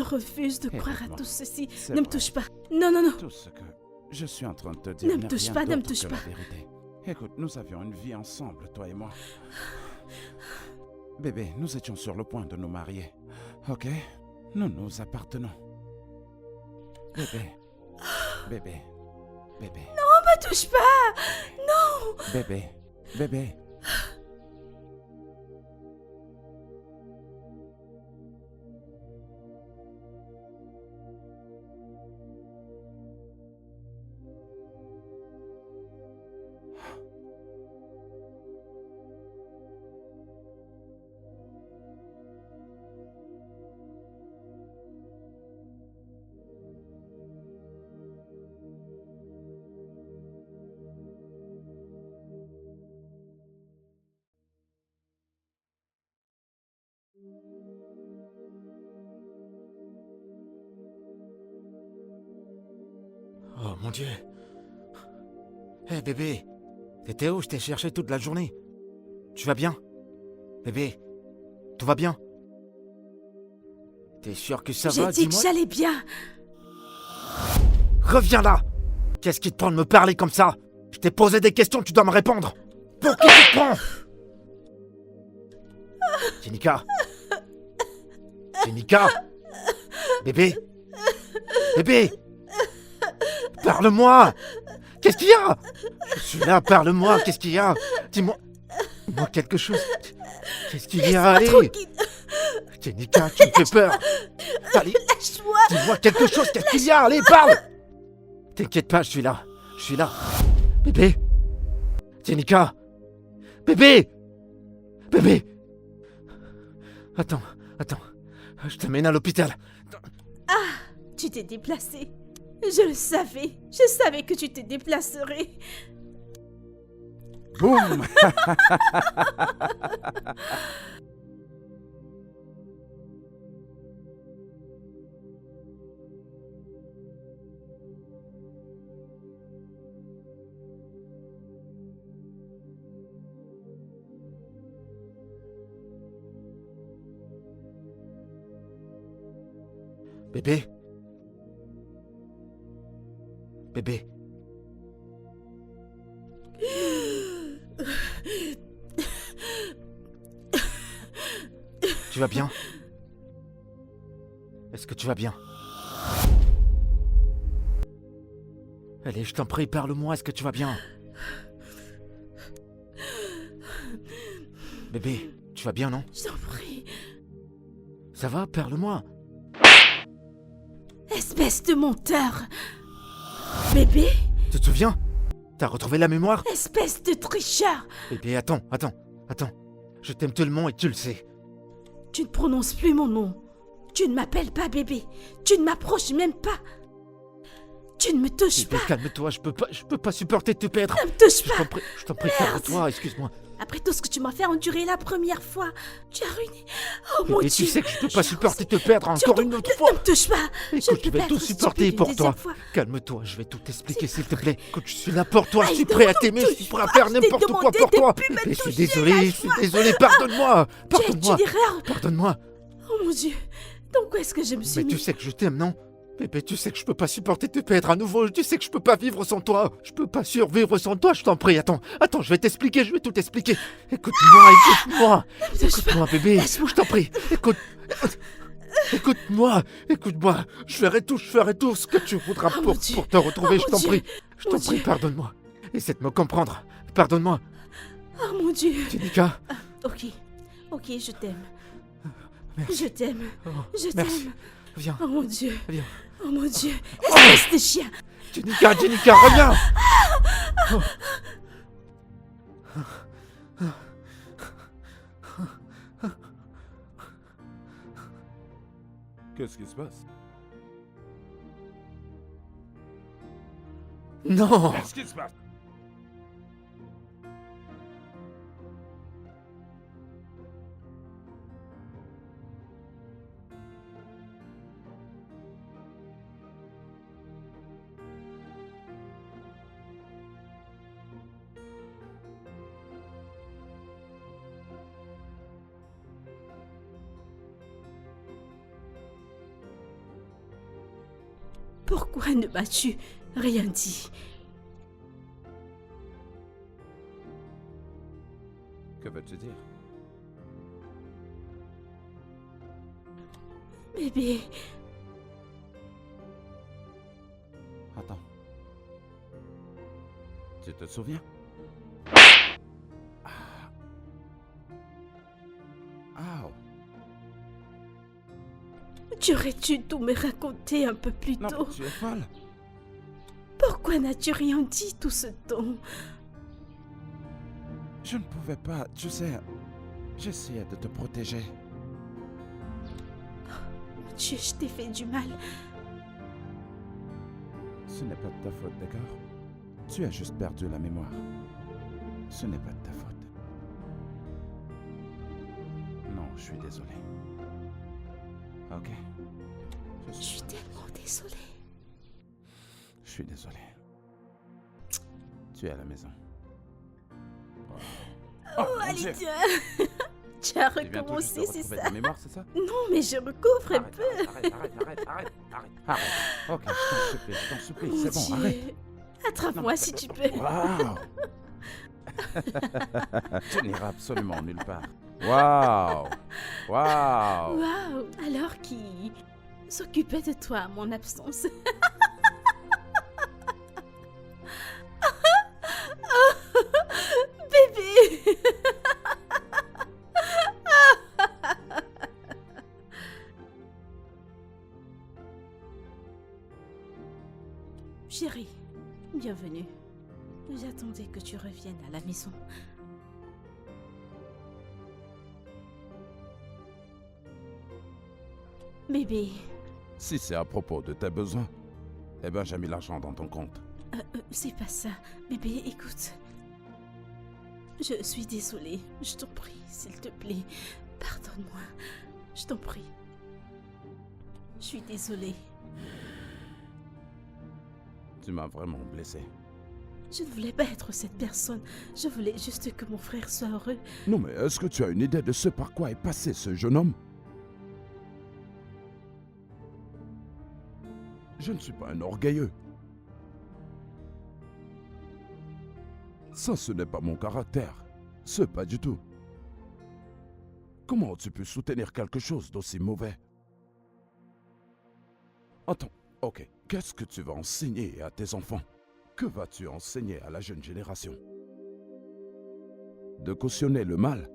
refuse de croire à Écoute-moi. tout ceci. C'est Ne me vrai. touche pas. Non, non, non. tout ce que je suis en train de te dire Ne me n'est touche rien pas, ne me d'autre touche que pas. la vérité. Écoute, nous avions une vie ensemble, toi et moi. Bébé, nous étions sur le point de nous marier. Ok? Nous nous appartenons. Bébé. Bébé. Bébé. Ne me touche pas. Non. Bébé. Bébé. mon Dieu. Hé bébé, t'étais où? Je t'ai cherché toute la journée. Tu vas bien? Bébé, tout va bien? T'es sûr que ça va? J'ai dit que Dis-moi. j'allais bien. Reviens là! Qu'est-ce qui te prend de me parler comme ça? Je t'ai posé des questions, tu dois me répondre! Pour qui tu te prends? Jenica? Jenica? Bébé? Bébé? Parle-moi! Qu'est-ce qu'il y a? Je suis là, parle-moi, qu'est-ce qu'il y a? Dis-moi quelque chose. Qu'est-ce qu'il y a? Allez! Tranquille. Jenica, tu me fais peur! Allez, Lâche-moi. dis-moi quelque chose, qu'est-ce qu'il y a? Allez, parle! T'inquiète pas, je suis là. Je suis là. Bébé? Jenica? Bébé? Bébé? Attends. Je t'amène à l'hôpital. Tu t'es déplacé. Je le savais. Je savais que tu te déplacerais. Boum! Bébé? Bébé? Tu vas bien? Est-ce que tu vas bien? Allez, je t'en prie, parle-moi, est-ce que tu vas bien? Bébé, tu vas bien, non? Je t'en prie. Ça va? Parle-moi. Espèce de menteur. Bébé? Tu te souviens? T'as retrouvé la mémoire? Espèce de tricheur. Bébé, attends. Je t'aime tellement et tu le sais. Tu ne prononces plus mon nom. Tu ne m'appelles pas bébé. Tu ne m'approches même pas. Tu ne me touches Bébé, pas. calme-toi, je peux pas supporter de te perdre. Ne me touche Je pas. t'en prie, Merde. calme-toi, excuse-moi. Après tout ce que tu m'as fait endurer la première fois, tu as ruiné. Oh mon Bébé, Dieu. tu sais que je peux pas supporter de te perdre encore une autre fois. Ne me touche pas. Écoute, je ne peux vais pas tout être supporter stupide pour une toi. deuxième fois. Calme-toi, je vais tout t'expliquer s'il te plaît. Écoute, je suis là pour toi, je Aïe, suis prêt à ne t'aimer, me je suis prêt à touche faire pas, je t'ai n'importe quoi demandé pour de toi. plus me Mais je suis toucher, désolé, pardonne-moi. J'ai Pardonne-moi, une erreur. pardonne-moi. Oh mon Dieu. Donc où est-ce que je me suis Mais mis? tu sais que je t'aime, non? Bébé, tu sais que je peux pas supporter de te perdre à nouveau. Tu sais que je peux pas vivre sans toi. Je peux pas survivre sans toi, je t'en prie. Attends, je vais t'expliquer, je vais tout t'expliquer. Écoute-moi. Ne me touche pas. Écoute-moi, bébé. Laisse-moi. Je t'en prie. Écoute-moi. Je ferai tout ce que tu voudras Oh, pour mon Dieu. te retrouver, Oh, je mon t'en Dieu. prie. Je Mon t'en prie, Dieu. pardonne-moi. Essaie de me comprendre. Pardonne-moi. Oh mon Dieu. Jenica. Ok, je t'aime. Merci. Je t'aime. Oh, Je merci. t'aime. Viens. Oh mon Dieu. Viens. Oh mon Dieu. Espèce de chien. Jenica, reviens. Qu'est-ce qui se passe? Non. Qu'est-ce qui se passe? Pourquoi ne m'as-tu rien dit? Que veux-tu dire? Bébé, Attends. Tu te souviens? Ah. tu aurais dû tout me raconter un peu plus Non, tôt. tu es folle. Pourquoi n'as-tu rien dit tout ce temps? Je ne pouvais pas, tu sais. J'essayais de te protéger. Mon Dieu, je t'ai fait du mal. Ce n'est pas de ta faute, d'accord? Tu as juste perdu la mémoire. Ce n'est pas de ta faute. Non, je suis désolé. Ok? Je suis tellement désolée. Je suis désolé. Tu es à la maison. Oh, mon allez, Dieu. tiens. Tu as Tu viens tout juste de recommencé, c'est retrouver ça? ta mémoire, c'est ça? Non, mais je recouvre un peu. Arrête. Ok, je t'en supplie, Mon c'est bon, Dieu. arrête. Attrape-moi si tu peux. Waouh. Tu n'iras absolument nulle part. Waouh. Waouh. Alors qui s'occupait de toi à mon absence? Bébé. Chérie, bienvenue. J'attendais que tu reviennes à la maison. Bébé, Si c'est à propos de tes besoins, eh ben j'ai mis l'argent dans ton compte. c'est pas ça. Bébé, écoute. Je suis désolée. Je t'en prie, s'il te plaît. Pardonne-moi. Je t'en prie. Je suis désolée. Tu m'as vraiment blessé. Je ne voulais pas être cette personne. Je voulais juste que mon frère soit heureux. Non mais est-ce que tu as une idée de ce par quoi est passé ce jeune homme? Je ne suis pas un orgueilleux. Ça, ce n'est pas mon caractère. Ce pas du tout. Comment as-tu pu soutenir quelque chose d'aussi mauvais? Attends, ok. Qu'est-ce que tu vas enseigner à tes enfants? Que vas-tu enseigner à la jeune génération? De cautionner le mal?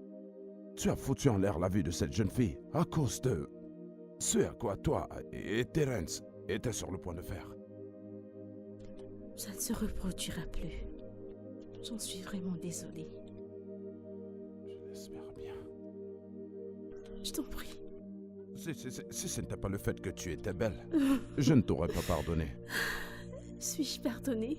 Tu as foutu en l'air la vie de cette jeune fille à cause de ce à quoi toi et Terence étaient sur le point de faire. Ça ne se reproduira plus. J'en suis vraiment désolée. Je l'espère bien. Je t'en prie. Si ce n'était pas le fait que tu étais belle, je ne t'aurais pas pardonné. Suis-je pardonnée?